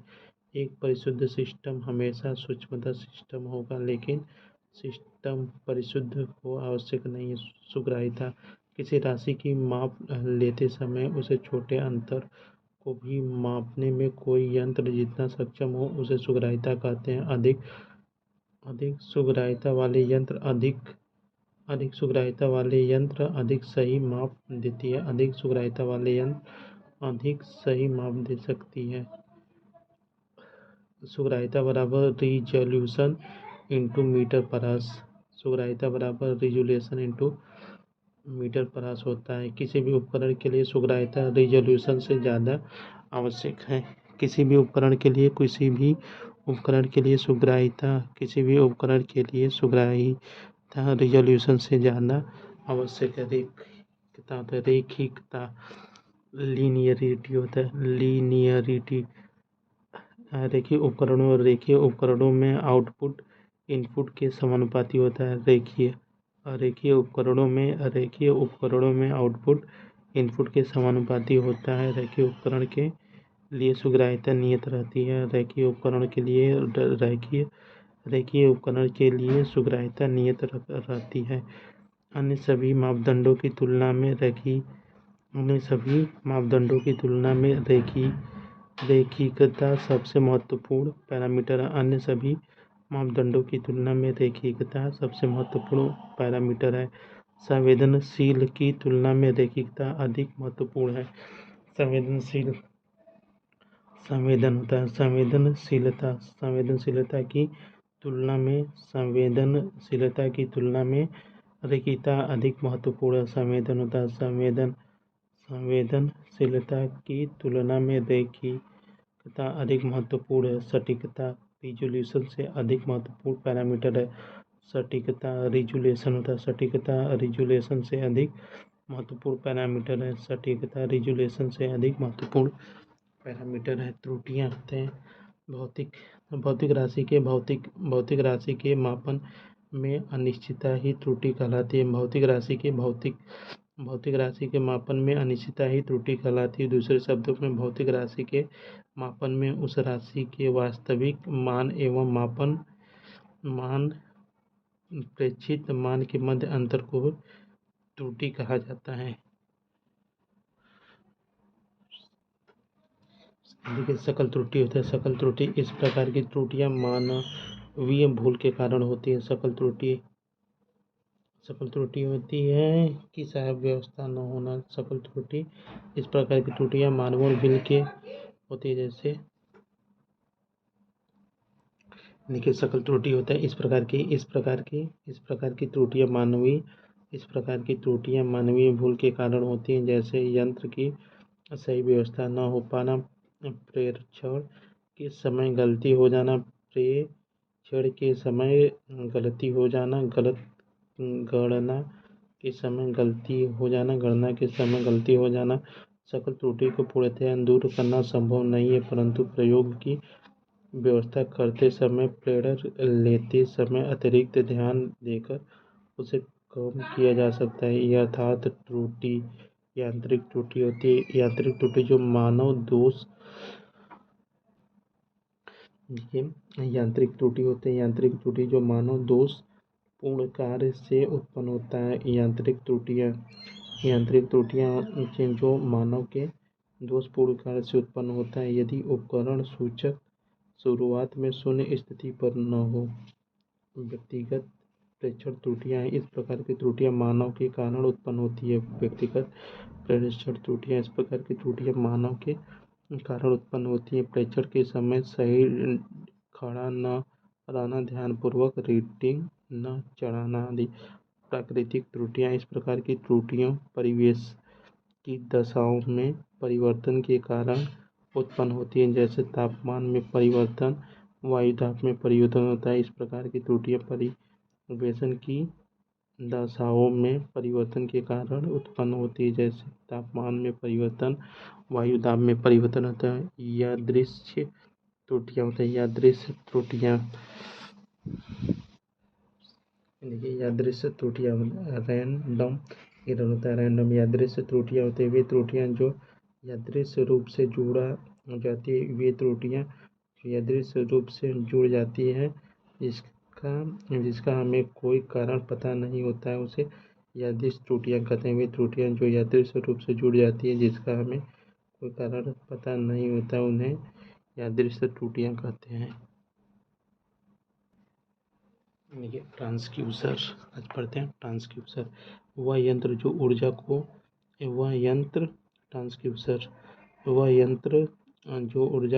एक परिशुद्ध सिस्टम हमेशा सूक्ष्मता सिस्टम होगा, लेकिन सिस्टम परिशुद्ध हो आवश्यक नहीं है। सुग्राह्यता, किसी राशि की माप लेते समय उसे छोटे अंतर को भी मापने में कोई यंत्र जितना सक्षम हो, उसे सुग्राह्यता कहते हैं। अधिक सुग्राह्यता वाले यंत्र अधिक सही माप देती है। अधिक सुग्राह्यता वाले यंत्र अधिक सही माप दे सकती है। सुग्राह्यता बराबर resolution into meter per hours. सुग्राह्यता बराबर resolution into meter per hours होता है। किसी भी उपकरण के लिए सुग्राह्यता रिजोल्यूशन से ज़्यादा आवश्यक है। किसी भी उपकरण के लिए सुग्राह्यता रिजोल्यूशन से ज़्यादा आवश्यक है। रेखिकता लीनियरिटी होता है। रेखीय उपकरणों में आउटपुट इनपुट के समानुपाती होता है। रेखीय उपकरणों में आउटपुट इनपुट के समानुपाती होता है। रेखीय उपकरण के लिए सुग्राह्यता नियत रहती है। रेखीय उपकरण के लिए सुग्राह्यता नियत रहती है। अन्य सभी मापदंडों की तुलना में रेखीकता सबसे महत्वपूर्ण पैरामीटर है। अन्य सभी मापदंडों की तुलना में रेखीकता सबसे महत्वपूर्ण पैरामीटर है। संवेदनशील की तुलना में रेखीकता अधिक महत्वपूर्ण है। संवेदनशीलता की तुलना में रेखीकता अधिक महत्वपूर्ण है। संवेदनशीलता की तुलना में रेखीकता अधिक महत्वपूर्ण है। सटीकता रिजोल्यूशन से अधिक महत्वपूर्ण पैरामीटर है। सटीकता रिजोल्यूशन से अधिक महत्वपूर्ण पैरामीटर है। सटीकता रिजोल्यूशन से अधिक महत्वपूर्ण पैरामीटर है। त्रुटियां होते हैं भौतिक राशि के मापन में अनिश्चितता ही त्रुटि कहलाती है। भौतिक राशि के मापन में अनिश्चितता ही त्रुटि कहलाती है। दूसरे शब्दों में भौतिक राशि के मापन में उस राशि के वास्तविक मान एवं मापन मान प्रेक्षित मान के मध्य अंतर को त्रुटि कहा जाता है। देखिए सकल त्रुटि होता है। सकल त्रुटि इस प्रकार की त्रुटियां मानवीय भूल के कारण होती है। सकल त्रुटि होती है कि सहायक व्यवस्था न होना। सकल त्रुटि इस प्रकार की त्रुटियां मानवीय भूल के होती है। जैसे देखिए सकल त्रुटि होता है इस प्रकार की त्रुटियां मानवीय भूल के कारण होती हैं। जैसे यंत्र की सही व्यवस्था न हो पाना, प्रेक्षण के समय गलती हो जाना, प्रेक्षण के समय गलती हो जाना, गणना के समय गलती हो जाना। सकल त्रुटि को पूर्णतः दूर करना संभव नहीं है, परंतु प्रयोग की व्यवस्था करते समय प्रेरणा लेते समय अतिरिक्त ध्यान देकर उसे कम किया जा सकता है। यथार्थ त्रुटि यांत्रिक त्रुटि होती है। यांत्रिक त्रुटि जो मानव दोष यांत्रिक त्रुटि होते हैं। यांत्रिक त्रुटि जो मानव दोष पूर्ण कार्य से उत्पन्न होता है। यांत्रिक त्रुटियां जो मानव के दोषपूर्ण कार्य से उत्पन्न होता है। यदि उपकरण सूचक शुरुआत में शून्य स्थिति पर न हो। व्यक्तिगत प्रेक्षण त्रुटियां इस प्रकार की त्रुटियां मानव के कारण उत्पन्न होती है। व्यक्तिगत प्रेक्षण त्रुटियां इस प्रकार की त्रुटियां मानव के कारण उत्पन्न होती है। प्रेक्षण के समय सही खड़ा न रहना, ध्यानपूर्वक रीडिंग न चढ़ाना आदि। प्राकृतिक त्रुटियां इस प्रकार की त्रुटियों परिवेश की दशाओं में परिवर्तन के कारण उत्पन्न होती है। जैसे तापमान में परिवर्तन, वायुदाब में परिवर्तन होता है। इस प्रकार की त्रुटियां परिवेश की दशाओं में परिवर्तन के कारण उत्पन्न होती है। जैसे तापमान में परिवर्तन, वायुदाब में परिवर्तन होता है। यादृच्छिक त्रुटियां होती है। यादृच्छिक त्रुटियां रैंडम एरर होता है। रैंडम यादृच्छिक त्रुटियां होती है। वे त्रुटियां जो यादृच्छिक रूप से जुड़ जाती है जिसका हमें कोई कारण पता नहीं होता है, उसे यादृच्छिक त्रुटियां कहते हैं। वे त्रुटियां जो यादृच्छिक रूप से जुड़ जाती है जिसका हमें कोई कारण पता नहीं होता, उन्हें यादृच्छिक त्रुटियां कहते हैं। देखिए ट्रांसड्यूसर आज पढ़ते हैं। ट्रांसड्यूसर वह यंत्र जो ऊर्जा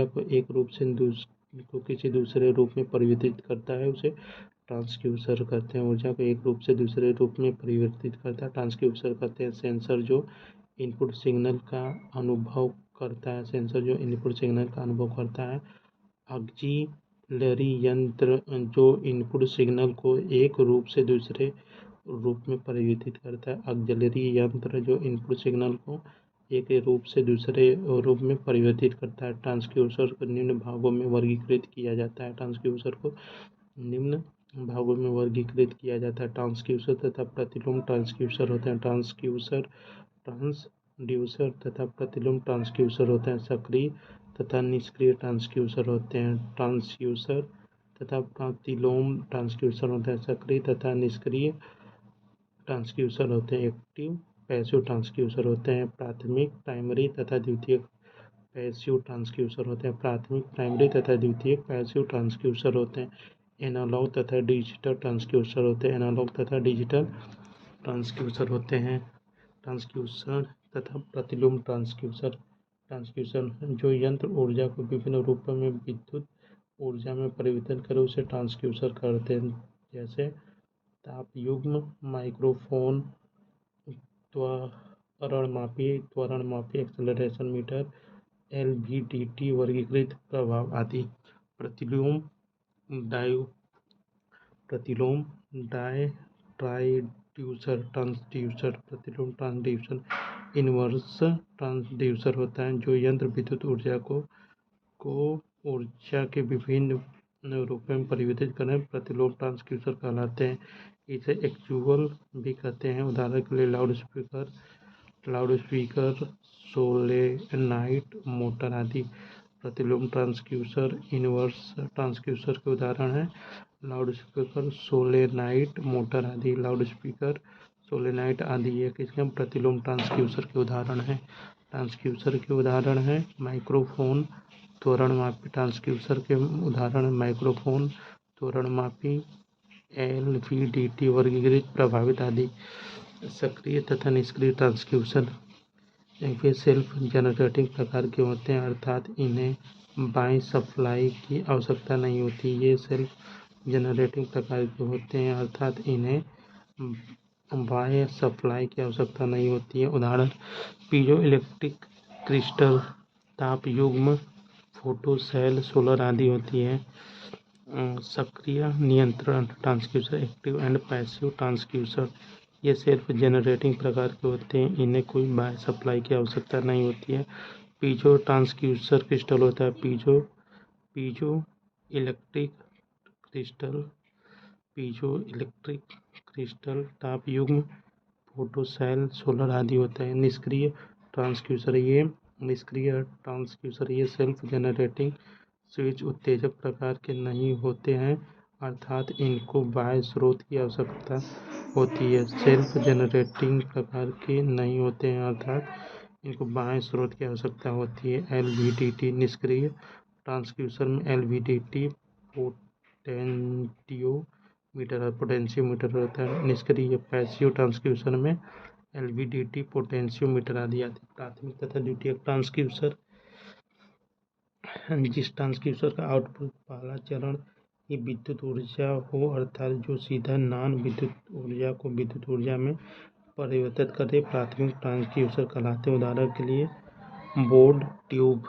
को एक रूप से को किसी दूसरे रूप में परिवर्तित करता है उसे ट्रांसड्यूसर कहते हैं। ऊर्जा को एक रूप से दूसरे रूप में परिवर्तित करता है ट्रांसड्यूसर कहते हैं। सेंसर जो इनपुट सिग्नल का अनुभव करता है ऑक्जिलरी यंत्र जो इनपुट सिग्नल को एक रूप से दूसरे रूप में परिवर्तित करता है। ऑक्जिलरी यंत्र जो इनपुट सिग्नल को एक रूप से दूसरे रूप में परिवर्तित करता है। ट्रांसड्यूसर को निम्न भागों में वर्गीकृत किया जाता है। ट्रांसड्यूसर तथा प्रतिलोम ट्रांसड्यूसर होते हैं। ट्रांसड्यूसर तथा प्रतिलोम ट्रांसड्यूसर होते हैं। सक्रिय तथा निष्क्रिय ट्रांसड्यूसर होते हैं। ट्रांसड्यूसर तथा प्रतिलोम ट्रांसड्यूसर होते हैं। सक्रिय तथा निष्क्रिय ट्रांसड्यूसर होते हैं। एक्टिव पैसिव ट्रांसड्यूसर होते हैं। प्राथमिक प्राइमरी तथा द्वितीयक पैसिव ट्रांसड्यूसर होते हैं। एनालॉग तथा डिजिटल ट्रांसड्यूसर होते हैं। ट्रांसड्यूसर तथा प्रतिलोम ट्रांसड्यूसर जो यंत्र ऊर्जा को विभिन्न रूपों में विद्युत ऊर्जा में परिवर्तन करे उसे ट्रांसड्यूसर करते हैं। जैसे तापयुग्म, माइक्रोफोन, त्वरण मापी, एक्सेलरेशन मीटर, LVDT, वर्गीकृत प्रभाव आदि। प्रतिलोम ट्रांसड्यूसर इनवर्स ट्रांसड्यूसर होता है जो यंत्र विद्युत ऊर्जा को ऊर्जा के विभिन्न रूपों में परिवर्तित करें प्रतिलोम ट्रांसड्यूसर कहलाते हैं। इसे एक्चुअल भी कहते हैं। उदाहरण के लिए लाउडस्पीकर, सोलेनॉइड मोटर आदि। प्रतिलोम ट्रांसड्यूसर इनवर्स ट्रांसड्यूसर के उदाहरण हैं लाउडस्पीकर, सोलेनॉइड मोटर आदि। लाउडस्पीकर, सोलेनॉइड आदि ये किसके प्रतिलोम ट्रांसड्यूसर के उदाहरण हैं। माइक्रोफोन, त्वरणमापी ट्रांसड्यूसर के उदाहरण माइक्रोफोन, त्वरणमापी, LVDT, वर्गीकृत प्रभावित आदि। सक्रिय तथा निष्क्रिय ट्रांसड्यूसर वे सेल्फ जनरेटिंग प्रकार के होते हैं अर्थात इन्हें बाह्य सप्लाई की आवश्यकता नहीं होती। ये सेल्फ जनरेटिंग प्रकार के होते हैं अर्थात इन्हें बाह्य सप्लाई की आवश्यकता नहीं होती है। उदाहरण पीजो इलेक्ट्रिक क्रिस्टल, तापयुग्म, फोटो सेल, सोलर आदि होती है। सक्रिय नियंत्रण transducer, active and passive transducer ये सेल्फ जनरेटिंग प्रकार के होते हैं। इन्हें कोई बाह्य सप्लाई की आवश्यकता नहीं होती है। पीजो ट्रांसड्यूसर क्रिस्टल होता है। पीजो इलेक्ट्रिक क्रिस्टल, तापयुग्म, फोटो सेल, सोलर आदि होता है। निष्क्रिय ट्रांसड्यूसर ये सेल्फ जनरेटिंग स्विच उत्तेजक प्रकार के नहीं होते हैं अर्थात इनको बाह्य स्रोत की आवश्यकता होती है। सेल्फ जनरेटिंग प्रकार के नहीं होते हैं अर्थात इनको बाह्य स्रोत की आवश्यकता होती है। LVDT निष्क्रिय ट्रांसड्यूसर में LVDT पोटेंशियोमीटर होता है। निष्क्रिय पैसिव ट्रांसड्यूसर में LVDT पोटेंशियोमीटर आदि। प्राथमिक तथा द्वितीयक ट्रांसड्यूसर जिस ट्रांसड्यूसर का आउटपुट पहला चरण ही विद्युत ऊर्जा हो अर्थात जो सीधा नॉन विद्युत ऊर्जा को विद्युत ऊर्जा में परिवर्तित करे प्राथमिक ट्रांसड्यूसर कहलाते हैं। उदाहरण के लिए बोर्ड ट्यूब।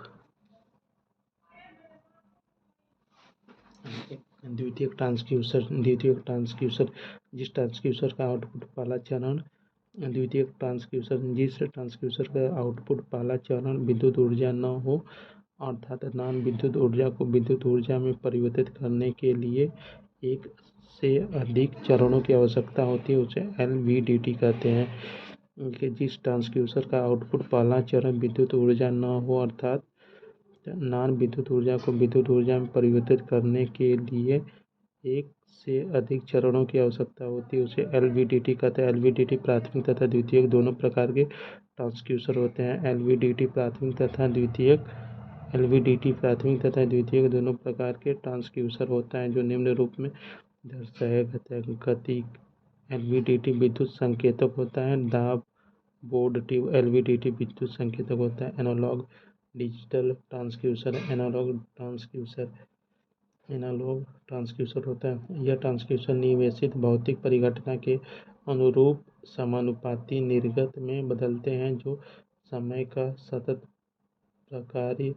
द्वितीयक ट्रांसड्यूसर जिस ट्रांसड्यूसर का आउटपुट पहला चरण विद्युत ऊर्जा न हो अर्थात नॉन विद्युत ऊर्जा को विद्युत ऊर्जा में परिवर्तित करने के लिए एक से अधिक चरणों की आवश्यकता होती है उसे LVDT कहते हैं। कि जिस ट्रांसड्यूसर का आउटपुट पहला चरण विद्युत ऊर्जा न हो अर्थात नॉन विद्युत ऊर्जा को विद्युत ऊर्जा में परिवर्तित करने के लिए एक से अधिक चरणों की आवश्यकता होती है उसे LVDT कहते हैं। LVDT प्राथमिक तथा द्वितीयक दोनों प्रकार के ट्रांसड्यूसर होते हैं। LVDT प्राथमिक तथा द्वितीयक दोनों प्रकार के ट्रांसड्यूसर होता है जो निम्न रूप में दर्शाया जाता है। गति LVDT विद्युत संकेतक होता है। दाब बोर्ड ट्यूब LVDT विद्युत संकेतक होता है। Analogue digital transducer analogue transducer होता है। यह ट्रांसड्यूसर निवेशित भौतिक परिघटना के अनुरूप समानुपाती निर्गत में बदलते हैं जो समय का सतत प्रकार्य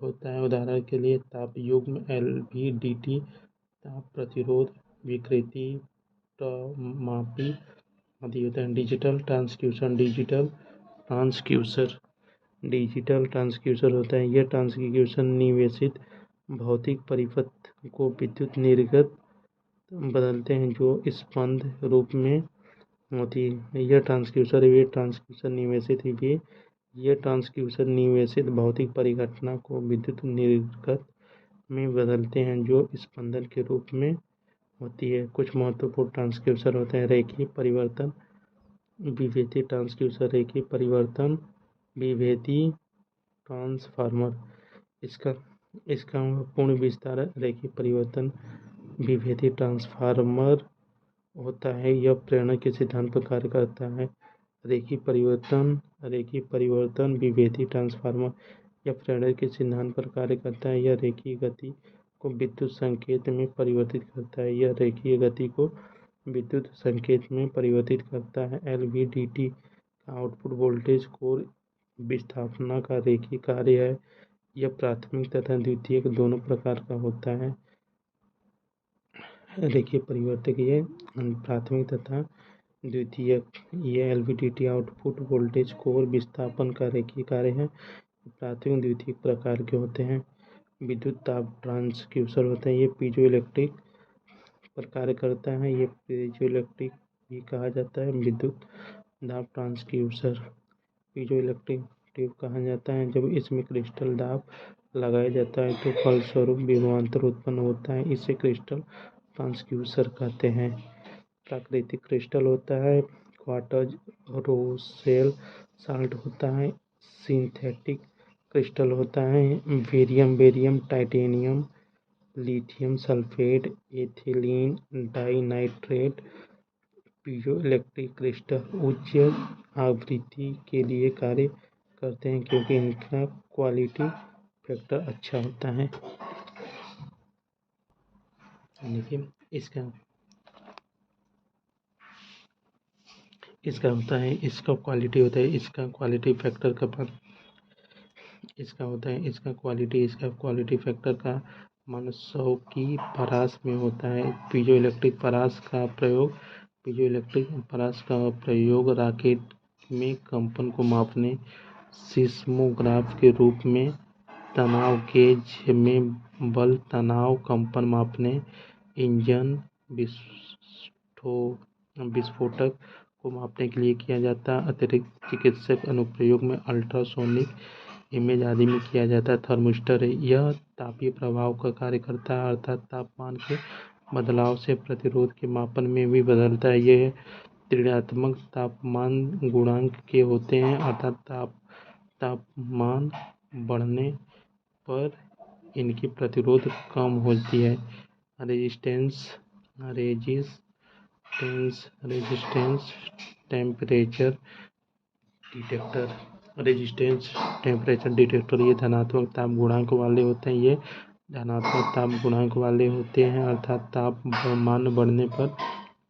होता है। उदाहरण के लिए ताप युग्म LVDT, ताप प्रतिरोध, विकृति, मापी आदि होते हैं। डिजिटल ट्रांसड्यूसर होता है। यह ट्रांसड्यूसर निवेशित भौतिक परिपथ को विद्युत निर्गत बदलते हैं जो स्पंद रूप में होती है। यह ट्रांसड्यूसर निवेशित भौतिक परिघटना को विद्युत निर्गत में बदलते हैं जो स्पंदन के रूप में होती है। कुछ महत्वपूर्ण ट्रांसड्यूसर होते हैं। रेखीय परिवर्तन, विभेदी ट्रांसड्यूसर, रेखीय परिवर्तन, विभेदी ट्रांसफार्मर। इसका पूर्ण विस्तार रेखीय परिवर्तन विभेदी ट्रांसफार्मर होता है। यह प्रेरणा के सिद्धांत पर कार्य करता है। रेखीय परिवर्तन विभेदी ट्रांसफार्मर यह प्रेरणा के सिद्धांत पर कार्य करता है। यह रेखीय गति को विद्युत संकेत में परिवर्तित करता है। LVDT का आउटपुट वोल्टेज कोर विस्थापन का रेखीय कार्य है। यह प्राथमिक तथा द्वितीयक दोनों प्रकार का होता है। रेखीय परिवर्तक ये प्राथमिक तथा द्वितीयक। ये LVDT आउटपुट वोल्टेज कोर विस्थापन का रेखीय कार्य है। प्राथमिक द्वितीयक प्रकार के होते हैं। विद्युत दाब ट्रांसड्यूसर होते हैं। ये पीजोइलेक्ट्रिक पर कार्य करता है। ये पीजोइलेक्ट्रिक भी कहा जाता है। विद्युत दाब ट्रांसड्यूसर पीजोइलेक्ट्रिक ट्यूब कहा जाता है। जब इसमें क्रिस्टल दाब लगाया जाता है तो फलस्वरूप विभवांतर उत्पन्न होता है। इसे क्रिस्टल ट्रांसड्यूसर कहते हैं। प्राकृतिक क्रिस्टल होता है। क्वार्ट्ज, रोसेल साल्ट होता है। सिंथेटिक क्रिस्टल होता है। Barium, titanium, lithium sulphate, ethylene dinitrate. Piezoelectric crystal उच्च आवृत्ति के लिए कार्य करते हैं क्योंकि इनका क्वालिटी फैक्टर अच्छा होता है। देखिए इसका क्वालिटी होता है। इसका क्वालिटी फैक्टर का मान 100 की परास में होता है। पीजोइलेक्ट्रिक परास का प्रयोग रॉकेट में कंपन को मापने, सिस्मोग्राफ के रूप में तनाव गेज में बल तनाव कंपन मापने, इंजन विस्फोटक को मापने के लिए किया जाता है। अतिरिक्त चिकित्सक अनुप्रयोग में अल्ट्रासोनिक इमेज आदि में किया जाता है। थर्मिस्टर यह तापीय प्रभाव का कार्य करता है अर्थात तापमान के बदलाव से प्रतिरोध के मापन में भी बदलता है। यह ऋणात्मक तापमान गुणांक के होते हैं अर्थात तापमान बढ़ने पर इनकी प्रतिरोध कम होती है। रेजिस्टेंस टेम्परेचर डिटेक्टर ये धनात्मक ताप गुणांक वाले होते हैं अर्थात तापमान बढ़ने पर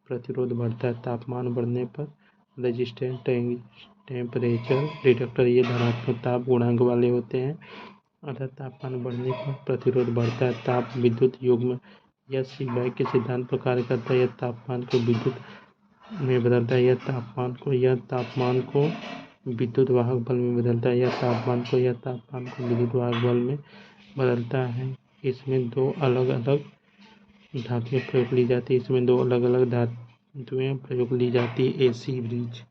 प्रतिरोध बढ़ता है। तापमान बढ़ने पर रेजिस्टेंस टेम्परेचर डिटेक्टर ये धनात्मक ताप गुणांक वाले होते हैं अर्थात तापमान बढ़ने पर प्रतिरोध बढ़ता है। ताप विद्युत युग्म यह सीबेक के सिद्धांत पर कार्य करता है। यह तापमान को विद्युत में बदलता है। यह तापमान को विद्युत वाहक बल में बदलता है। यह तापमान को विद्युत वाहक बल में बदलता है। इसमें दो अलग अलग धातुएं प्रयोग ली जाती है। एसी ब्रिज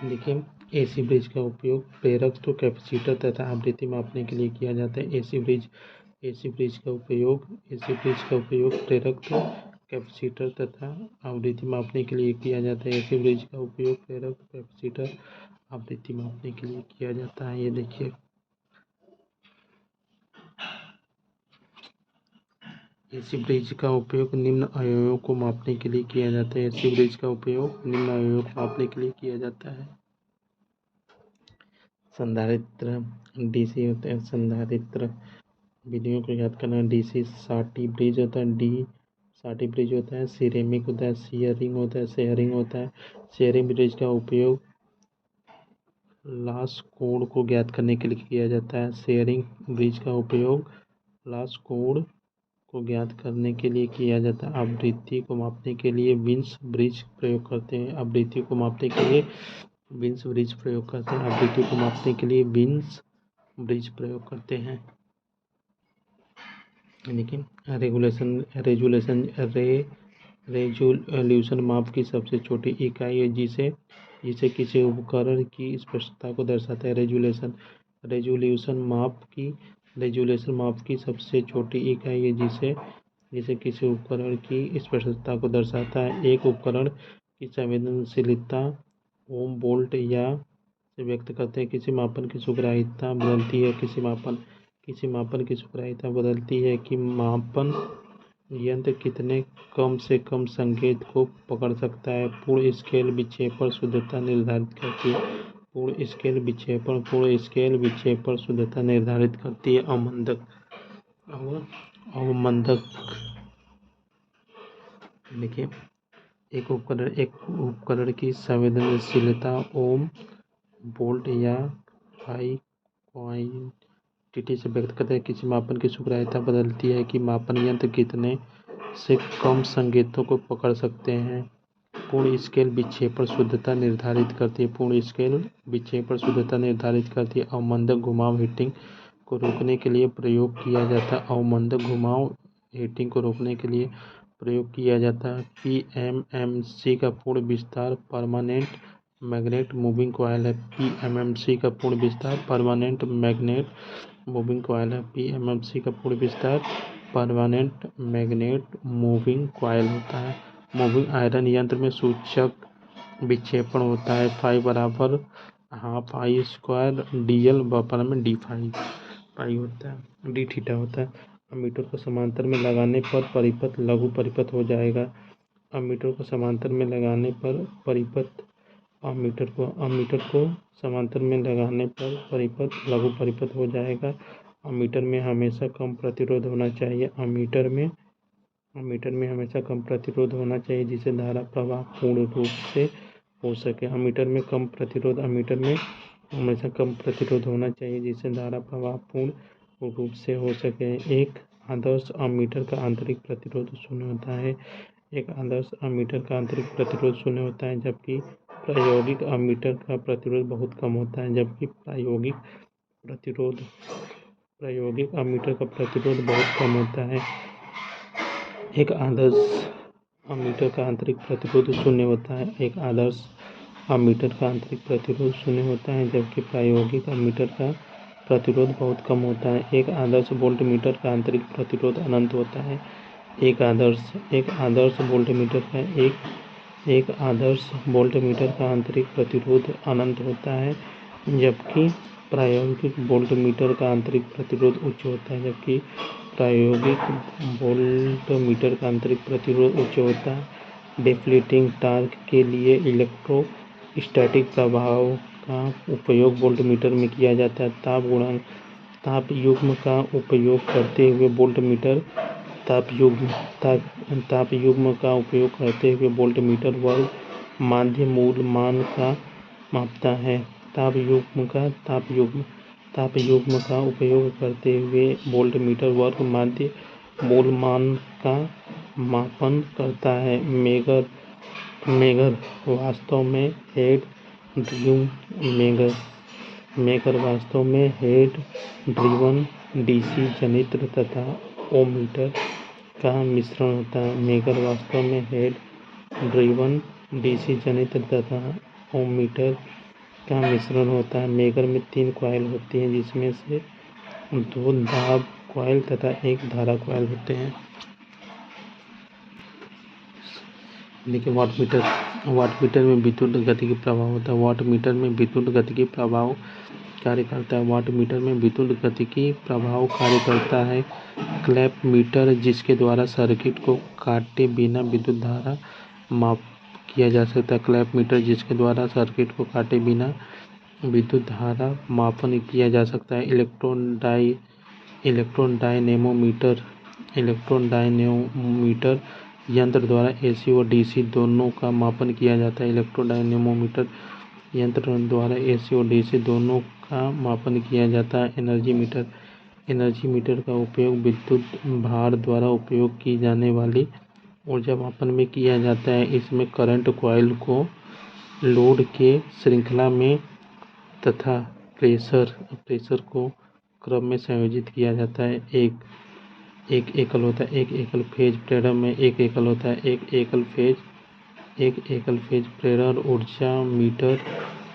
देखिए एसी ब्रिज का उपयोग प्रेरक कैपेसिटर तथा आवृत्ति मापने के लिए किया जाता है। एसी ब्रिज का उपयोग प्रेरक कैपेसिटर तथा आवृत्ति मापने के लिए किया जाता है। एसी ब्रिज का उपयोग प्रेरक कैपेसिटर आवृत्ति मापने के लिए किया जाता है। ये देखिए एसी ब्रिज का उपयोग निम्न आयामों को मापने के लिए किया जाता है। एसी ब्रिज का उपयोग निम्न आयामों को मापने के लिए किया जाता है। संधारित्र डीसी होता है। संधारित्र विधियों को याद करना। डीसी साटी ब्रिज होता है, डी साटी ब्रिज होता है। सिरेमिक होता है, सियरिंग होता है, शेयरिंग होता है। शेयरिंग ब्रिज का उपयोग लॉस कोड को ज्ञात करने के लिए किया जाता है। शेयरिंग ब्रिज का उपयोग लॉस कोड को ज्ञात करने के लिए किया जाता है। आवृत्ति को मापने के लिए विन्स ब्रिज प्रयोग करते हैं। आवृत्ति को मापने के लिए विन्स ब्रिज प्रयोग करते हैं। आवृत्ति को मापने के लिए विन्स ब्रिज प्रयोग करते हैं। देखिए रेजोल्यूशन माप की सबसे छोटी इकाई है जिसे किसी उपकरण की स्पष्टता को दर्शाता है। रेजोल्यूशन माप की सबसे छोटी इकाई है जिसे किसी उपकरण की स्पष्टता को दर्शाता है। एक उपकरण की संवेदनशीलता ओम वोल्ट या से व्यक्त करते हैं। किसी मापन की सुग्राह्यता बदलती है कि मापन यंत्र कितने कम से कम संकेत को पकड़ सकता है। पूर्ण स्केल विक्षेपण शुद्धता निर्धारित करती है। पूर्ण स्केल विक्षेपण शुद्धता निर्धारित करती है। अवमंदक देखिए एक उपकरण की संवेदनशीलता ओम वोल्ट या हाई क्वांटिटी से व्यक्त करते हैं। किसी मापन की सुग्राह्यता बदलती है कि मापन यंत्र कितने से कम संकेतों को पकड़ सकते हैं। पूर्ण स्केल विक्षेपण शुद्धता निर्धारित करती है। अवमंदक घुमाव हीटिंग को रोकने के लिए प्रयोग किया जाता है। पीएमएमसी का पूर्ण विस्तार परमानेंट मैग्नेट मूविंग कॉइल है। पीएमएमसी का पूर्ण विस्तार परमानेंट मैग्नेट मूविंग कॉइल होता है। मूविंग आयरन यंत्र में सूचक विक्षेपण होता है। फाई बराबर हाफ आई स्क्वायर डीएल में डी फाई होता है, डी थीटा होता है। अमीटर को समांतर में लगाने पर परिपथ लघु परिपथ हो जाएगा। अमीटर को समांतर में लगाने पर परिपथ लघु परिपथ हो जाएगा। अमीटर में हमेशा कम प्रतिरोध होना चाहिए। अमीटर में हमेशा कम प्रतिरोध होना चाहिए जिससे धारा प्रवाह पूर्ण रूप से हो सके। अमीटर में हमेशा कम प्रतिरोध होना चाहिए जिससे धारा प्रवाह पूर्ण रूप से हो सके। एक आदर्श अमीटर का आंतरिक प्रतिरोध शून्य होता है जबकि प्रायोगिक अमीटर का प्रतिरोध बहुत कम होता है। एक आदर्श अमीटर का आंतरिक प्रतिरोध शून्य होता है जबकि प्रायोगिक अमीटर का प्रतिरोध बहुत कम होता है। एक आदर्श वोल्टमीटर का आंतरिक प्रतिरोध अनंत होता है। एक आदर्श वोल्टमीटर का आंतरिक प्रतिरोध अनंत होता है जबकि प्रायोगिक वोल्टमीटर का आंतरिक प्रतिरोध उच्च होता है। डिफ्लेटिंग टॉर्क के लिए इलेक्ट्रोस्टैटिक प्रभाव का उपयोग वोल्टमीटर में किया जाता है। ताप युग्म का उपयोग करते हुए वोल्टमीटर वर्ग माध्य मूल मान का मापता है। ताप युग्म का उपयोग करते हुए वोल्टमीटर वर्ग माध्य मूल मान का मापन करता है। मेगर वास्तव में हेड ड्रिवन डीसी जनित्र तथा ओममीटर का मिश्रण होता है। मेगर वास्तव में हेड ड्रिवन डीसी जनित्र तथा ओममीटर का मिश्रण होता है। मेगर में 3 कॉइल होती हैं जिसमें से 2 दाब कॉइल तथा 1 धारा कॉइल होते हैं। देखिए वाटमीटर में विद्युत गतिकी प्रभाव होता है। वाटमीटर में विद्युत गतिकी प्रभाव कार्य करता है। क्लैंप मीटर जिसके द्वारा सर्किट को काटे बिना विद्युत धारा माप किया जा सकता है। विद्युत धारा मापन किया जा सकता है। इलेक्ट्रॉन डायनेमोमीटर यंत्र द्वारा एसी और डीसी दोनों का मापन किया जाता है। इलेक्ट्रॉन डायनेमोमीटर यंत्र द्वारा एसी और डीसी दोनों का मापन किया जाता है। एनर्जी मीटर का उपयोग विद्युत भार द्वारा उपयोग की जाने वाली ऊर्जा मापन में किया जाता है। इसमें करंट कॉइल को लोड के श्रृंखला में तथा प्रेशर को क्रम में संयोजित किया जाता है। एक एकल फेज प्रेरण में एक एकल फेज प्रेरण ऊर्जा मीटर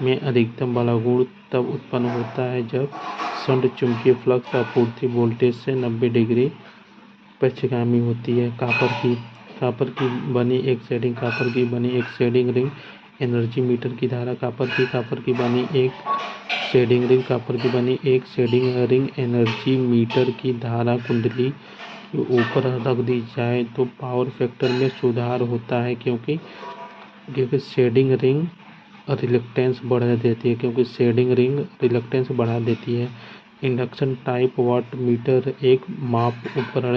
में अधिकतम वाला गुण तब उत्पन्न होता है जब शंट चुंबकीय फ्लक्स आपूर्ति वोल्टेज से 90 डिग्री पक्षगामी होती है। कापर की बनी एक शेडिंग रिंग एनर्जी मीटर की धारा कापर की बनी एक शेडिंग रिंग एनर्जी मीटर की धारा कुंडली के ऊपर रख दी जाए तो पावर फैक्टर में सुधार होता है क्योंकि शेडिंग रिंग रिलक्टेंस बढ़ा देती है। इंडक्शन टाइप वाट मीटर एक माप उपकरण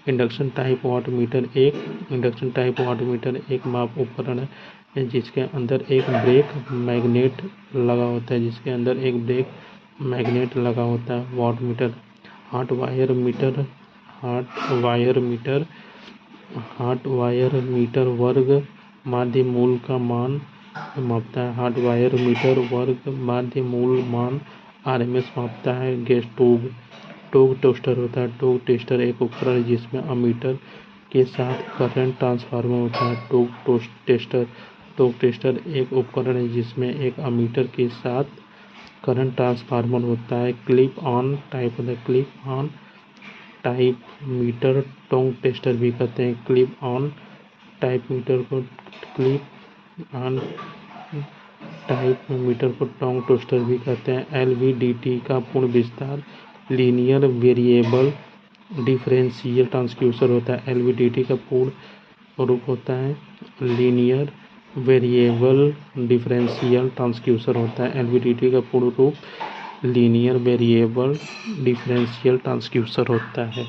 इंडक्शन टाइप वाट मीटर एक माप उपकरण है जिसके अंदर एक ब्रेक मैग्नेट लगा होता है। Watt meter hot wire meter वर्ग माध्य मूल का मान मापता है। हार्ट वायर मीटर वर्ग माध्य मूल मान आरएमएस मापता है। गैस टोग टेस्टर होता है। टोग टेस्टर एक उपकरण है जिसमें अमीटर के साथ करंट ट्रांसफार्मर होता है। टोग टेस्टर एक उपकरण है जिसमें एक अमीटर के साथ करंट ट्रांसफार्मर होता है। Clip on type meter tong tester भी कहते हैं। क्लिप ऑन टाइप मीटर को टोंग टेस्टर भी कहते हैं। एलवीडीटी का पूर्ण विस्तार लीनियर वेरिएबल डिफरेंशियल ट्रांसड्यूसर होता है। एलवीडीटी का पूर्ण रूप होता है लीनियर वेरिएबल डिफरेंशियल ट्रांसड्यूसर होता है। एलवीडीटी का पूर्ण रूप लीनियर वेरिएबल डिफरेंशियल ट्रांसड्यूसर होता है।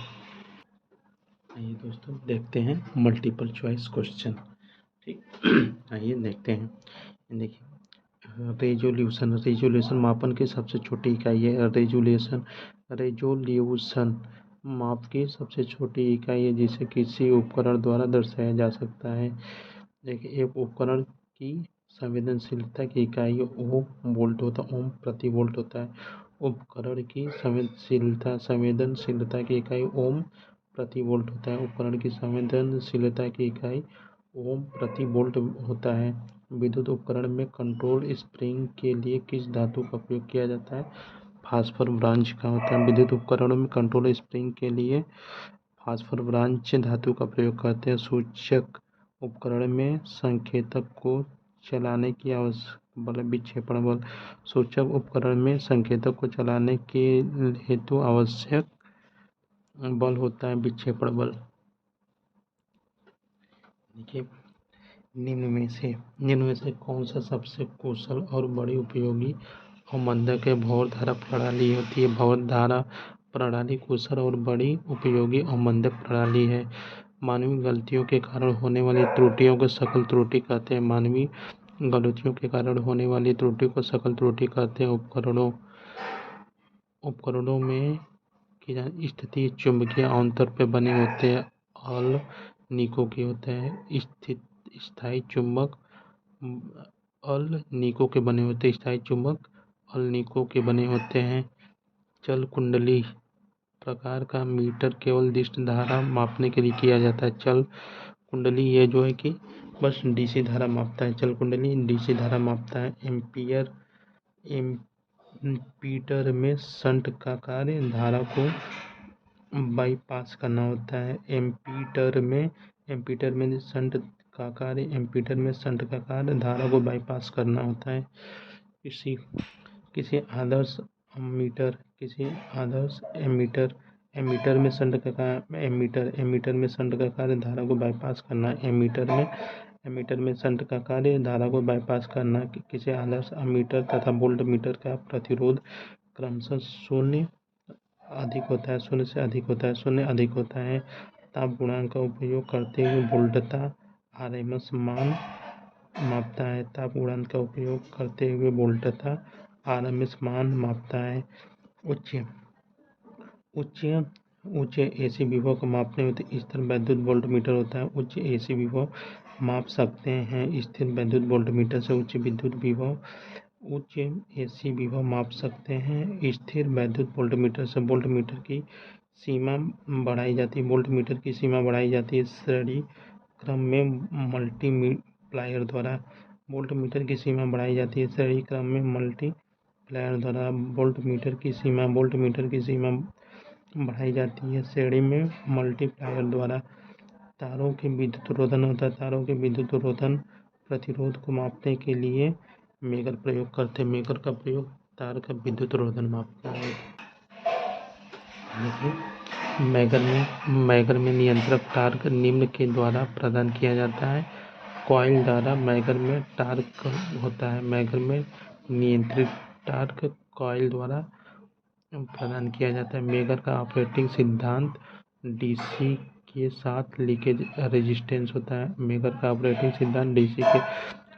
आइए दोस्तों देखते हैं मल्टीपल चॉइस क्वेश्चन। ठीक आइए देखते हैं। देखिए रेजोल्यूशन मापन की सबसे छोटी इकाई है। रेजोल्यूशन माप की सबसे छोटी इकाई है जिसे किसी उपकरण द्वारा दर्शाया जा सकता है। देखिए एक उपकरण की संवेदनशीलता की इकाई ओम प्रति वोल्ट होता है। उपकरण की संवेदनशीलता की इकाई ओम प्रति वोल्ट होता है। उपकरण की संवेदनशीलता की इकाई ओम प्रति वोल्ट होता है। विद्युत उपकरण में कंट्रोल स्प्रिंग के लिए किस धातु का उपयोग किया जाता है? फास्फर ब्रांच का होता है। विद्युत उपकरणों में कंट्रोल स्प्रिंग के लिए फास्फर ब्रांच धातु का प्रयोग करते हैं। सूचक उपकरण में संकेतक को चलाने की विक्षेपण बल सूचक उपकरण में संकेतक को चलाने के हेतु आवश्यक बल होता है विक्षेपण बल। देखिए निम्न में से कौन सा सबसे कुशल और बड़ी उपयोगी अवमंदक है? भंवर धारा प्रणाली होती है। भंवर धारा प्रणाली कुशल और बड़ी उपयोगी अवमंदक प्रणाली है। मानवीय गलतियों के कारण होने वाली त्रुटियों को सकल त्रुटि कहते हैं। मानवीय गलतियों के कारण होने वाली त्रुटि को सकल त्रुटि कहते हैं। उपकरणों में की स्थिति चुंबकीय आमतौर पर बने होते हैं। अल-नीको के होते हैं। स्थायी चुंबक अल-नीको के बने होते हैं। स्थायी चुंबक अल-नीको के बने होते हैं। चल कुंडली प्रकार का मीटर केवल दिष्ट धारा मापने के लिए किया जाता है। चल कुंडली ये जो है कि बस डीसी धारा मापता है। चल कुंडली डीसी धारा मापता है। एम्पीटर में शंट का कार्य धारा को बाईपास करना होता है। एम्पीटर में शंट का कार्य धारा को बाईपास करना होता है। किसी आदर्श एमीटर में शंट का कार्य धारा को बाईपास करना। एमीटर में एमीटर में शंट का कार्य धारा को बाईपास करना। किसी आदर्श अमीटर तथा वोल्ट मीटर का प्रतिरोध क्रमशः शून्य से अधिक होता है। ताप गुणांक का उपयोग करते हुए वोल्टता RMS मान मापता है। ताप गुणांक का उपयोग करते हुए वोल्टता RMS मान मापता है। उच्च AC विभव को मापने में स्थिर वैद्युत वोल्टमीटर होता है। उच्च AC विभव माप सकते हैं स्थिर वैद्युत वोल्टमीटर से। उच्च AC विभव माप सकते हैं स्थिर वैद्युत वोल्टमीटर से। वोल्टमीटर की सीमा बढ़ाई जाती है श्रेणी क्रम में मल्टीप्लायर द्वारा। वोल्टमीटर की सीमा बढ़ाई जाती है श्रेणी क्रम में मल्टीप्लायर द्वारा। वोल्टमीटर की सीमा बढ़ाई जाती है श्रेणी में मल्टीप्लायर द्वारा। तारों के विद्युत रोधन होता है। तारों के विद्युत रोधन प्रतिरोध को मापने के लिए मेगर प्रयोग करते हैं। मेगर का प्रयोग तार का विद्युत रोधन मापता है। मैगर में नियंत्रक टार्क निम्न के द्वारा प्रदान किया जाता है। कॉइल द्वारा मैगर में टार्क होता है। मैगर में नियंत्रित टार्क कॉइल द्वारा प्रदान किया जाता है। मैगर का ऑपरेटिंग सिद्धांत DC के साथ लीकेज रेजिस्टेंस होता है। मैगर का ऑपरेटिंग सिद्धांत DC के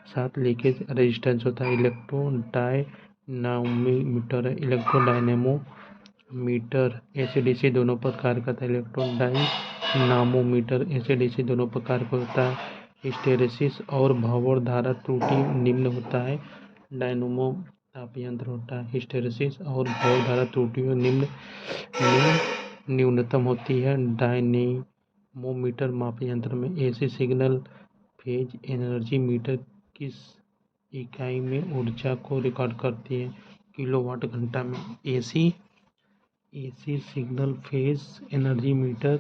साथ लीकेज रेजिस्टेंस होता है। इलेक्ट्रोडायनेमोमीटर AC/DC दोनों पर कार्य करता है। इलेक्ट्रोडायनामोमीटर AC/DC दोनों पर कार्य करता है। हिस्टैरिसीस और भंवर धारा त्रुटि निम्न होता है। डायनेमो ताप यंत्र होता है। हिस्टैरिसीस और भंवर धारा त्रुटियों न्यूनतम होती है। डायनेमोमीटर माप यंत्र में AC signal phase energy meter किस इकाई में ऊर्जा को रिकॉर्ड करती है? किलोवाट घंटा में। AC signal phase energy meter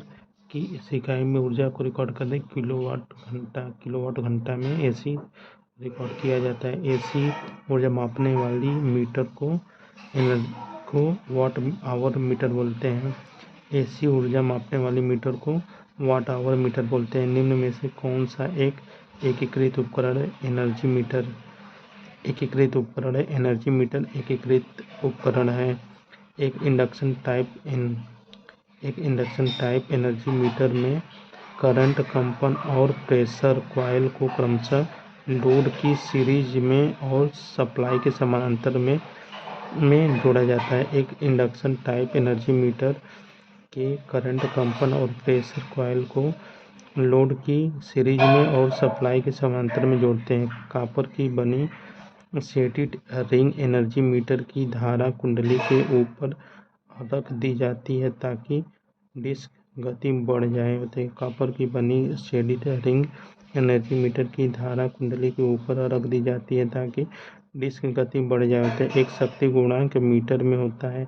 की इस इकाई में ऊर्जा को रिकॉर्ड करते हैं। किलोवाट घंटा में AC रिकॉर्ड किया जाता है। AC ऊर्जा मापने वाली मीटर को वाट आवर मीटर बोलते हैं। AC ऊर्जा मापने वाली मीटर को वाट आवर मीटर बोलते हैं। निम्न में से कौन सा एक एकीकृत उपकरण है? एनर्जी मीटर एकीकृत उपकरण है। एक इंडक्शन टाइप एनर्जी मीटर में करंट, कंपन और प्रेशर कॉइल को क्रमशः लोड की सीरीज में और सप्लाई के समानांतर में जोड़ा जाता है। एक इंडक्शन टाइप एनर्जी मीटर के करंट, कंपन और प्रेशर कॉइल को लोड की सीरीज में और सप्लाई के समानांतर में जोड़ते हैं। कॉपर की बनी सेटेड रिंग एनर्जी मीटर की धारा कुंडली के ऊपर रख दी जाती है ताकि डिस्क गति बढ़ जाए। कॉपर की बनी सेटेड रिंग एनर्जी मीटर की धारा कुंडली के ऊपर रख दी जाती है ताकि डिस्क गति बढ़ जाए। एक शक्ति गुणांक मीटर में होता है।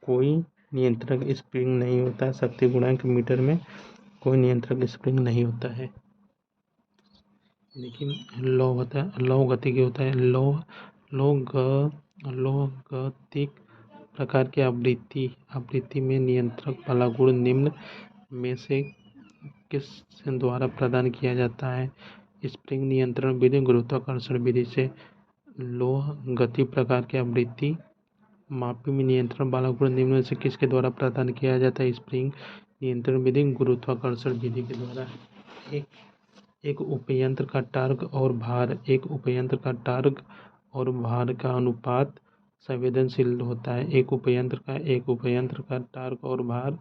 कोई नियंत्रक स्प्रिंग नहीं होता। शक्ति गुणांक मीटर में कोई नियंत्रक स्प्रिंग नहीं होता है। लेकिन लौ गति की होता है। लौ गतिक प्रकार की आवृत्ति में नियंत्रक वाला गुण निम्न में से किस द्वारा प्रदान किया जाता है? स्प्रिंग नियंत्रण विधि, गुरुत्वाकर्षण विधि से। लौ गति प्रकार की आवृत्ति मापी में नियंत्रण वाला गुण निम्न में से किसके द्वारा प्रदान किया जाता है? स्प्रिंग नियंत्रण विधि, गुरुत्वाकर्षण विधि के द्वारा। एक उपयंत्र का टार्क और भार का अनुपात संवेदनशील होता है। एक उपयंत्र का टार्क और भार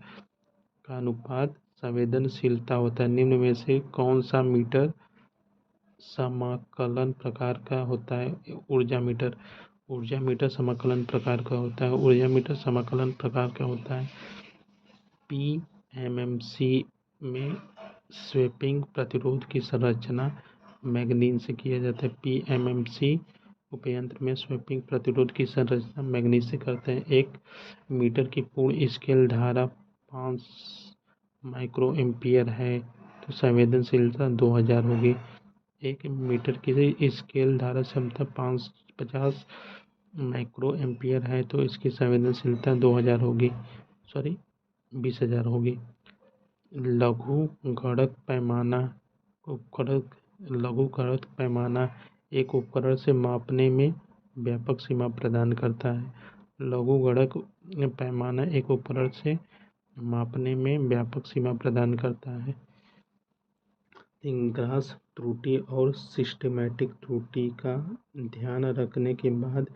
का अनुपात संवेदनशीलता होता है। निम्न में से कौन सा मीटर समाकलन प्रकार का होता है? ऊर्जा मीटर समाकलन प्रकार का होता है। PMMC में स्वेपिंग प्रतिरोध की संरचना मैग्नीज से किया जाता है। PMMC उपयंत्र में स्वेपिंग प्रतिरोध की संरचना मैग्नीज से करते हैं। एक मीटर की पूर्ण स्केल धारा 5 माइक्रो एम्पियर है तो संवेदनशीलता 2000 होगी। एक मीटर की स्केल धारा क्षमता 50 माइक्रो एम्पियर है तो इसकी संवेदनशीलता 2000 होगी, 20,000 होगी। लघु गणक पैमाना उपकरण लघुगणक पैमाना एक उपकरण से मापने में व्यापक सीमा प्रदान करता है। लघुगणक पैमाना एक उपकरण से मापने में व्यापक सीमा प्रदान करता है। ग्रास त्रुटि और सिस्टेमेटिक त्रुटि का ध्यान रखने के बाद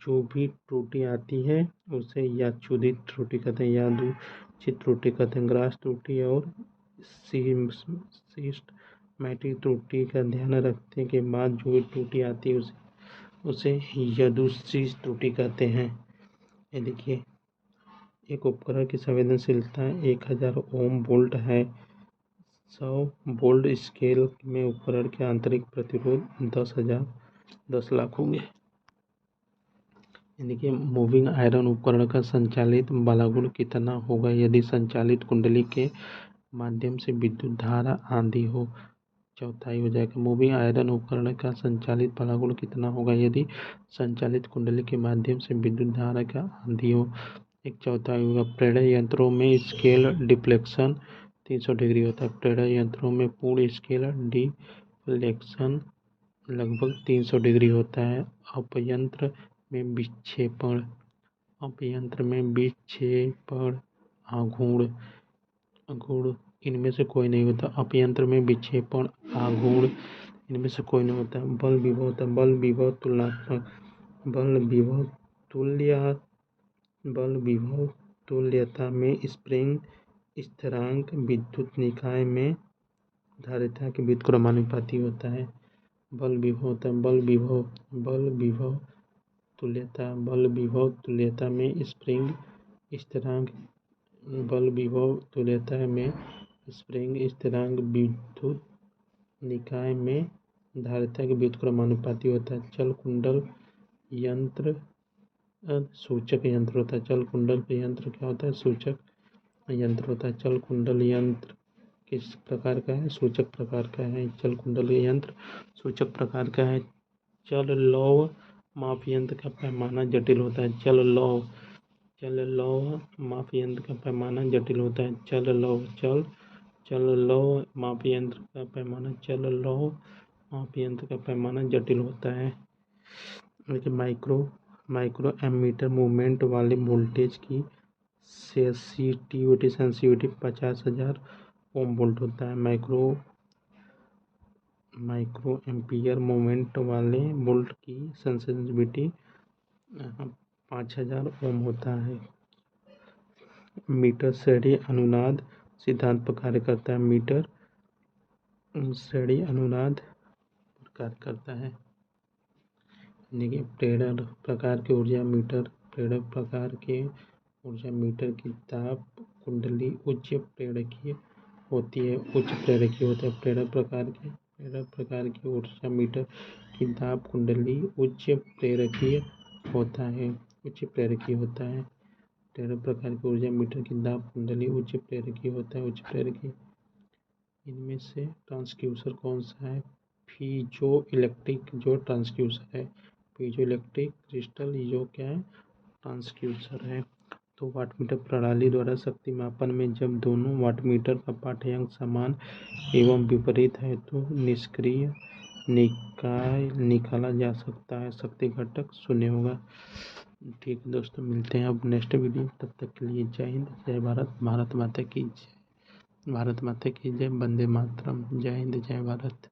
जो भी त्रुटि आती है उसे यादृच्छिक त्रुटि कहते हैं, यादृच्छिक त्रुटि कहते हैं। ग्रास त्रुटि और सिस्टेमेटिक त्रुटि का ध्यान रखने के बाद जो भी त्रुटि आती है उसे यादृच्छिक त्रुटि कहते हैं। ये देखिए, एक उपकरण की संवेदनशीलता 1000 ओम वोल्ट है। 100 वोल्ट स्केल में उपकरण के आंतरिक प्रतिरोध 10 लाख होंगे। देखिए, मूविंग आयरन उपकरण का संचालित बलागुण कितना होगा यदि संचालित कुंडली के माध्यम से विद्युत धारा आंधी हो। चौथाई हो जाएगा। मूविंग आयरन उपकरण का संचालित बलागुण कितना होगा यदि संचालित कुंडली के माध्यम से विद्युत धारा का आंधी हो। एक चौथाई होगा। प्रेरण यंत्रों में स्केल डिफ्लेक्शन 300 डिग्री होता है। प्रेरण यंत्रों में पूर्ण स्केल डिफ्लेक्शन लगभग 300 डिग्री होता है। अपयंत्र में विक्षेपण आघूर्ण इनमें से कोई नहीं होता। अपयंत्र में विक्षेपण आघूर्ण इनमें से कोई नहीं होता। बल विभव होता है। बल विभव तुलनात्मक बल विभव तुल्यता में स्प्रिंग स्थिरांक विद्युत निकाय में धारिता के व्युत्क्रमानुपाती होता है। बल विभव होता है। बल विभव तुल्यता में स्प्रिंग स्थिरांक विद्युत निकाय में धारिता के व्युत्क्रमानुपाती होता है। चल कुंडल यंत्र सूचक यंत्र होता है। चल कुंडल यंत्र क्या होता है? सूचक यंत्र होता है। चल कुंडल यंत्र किस प्रकार का है? सूचक प्रकार का है। चल कुंडल यंत्र सूचक प्रकार का है। चल लौह माप यंत्र का पैमाना जटिल होता है। चल लौह माप यंत्र का पैमाना जटिल होता है। चल लौह माप यंत्र का पैमाना जटिल होता है। माइक्रो एमीटर मूवमेंट वाले वोल्टेज की सेंसिटिविटी 50,000 ओम वोल्ट होता है। माइक्रो एम्पियर मूवमेंट वाले वोल्ट की सेंसिटिविटी 5000 ओम होता है। मीटर श्रेणी अनुनाद सिद्धांत पर कार्य करता है। मीटर श्रेणी अनुनाद पर कार्य करता है। देखिए, प्रेरक प्रकार के ऊर्जा मीटर की ताप कुंडली उच्च प्रेरकीय होती है। प्रेरक प्रकार की ऊर्जा मीटर की ताप कुंडली उच्च प्रेरकीय होता है। प्रेरक प्रकार की ऊर्जा मीटर की ताप कुंडली उच्च प्रेरकीय होता है। इनमें से ट्रांसड्यूसर कौन सा है? पीजो इलेक्ट्रिक जो ट्रांसड्यूसर है। पीजो इलेक्ट्रिक क्रिस्टल जो क्या है? ट्रांसड्यूसर है। तो वाटमीटर प्रणाली द्वारा शक्ति मापन में जब दोनों वाटमीटर का पाठ्यांक समान एवं विपरीत है तो निष्क्रिय निकाय निकाला जा सकता है। शक्ति घटक 0 होगा। ठीक है दोस्तों, मिलते हैं अब नेक्स्ट वीडियो। तब तक के लिए जय हिंद, जय भारत, भारत माता की जय, वंदे मातरम। जय हिंद, जय भारत।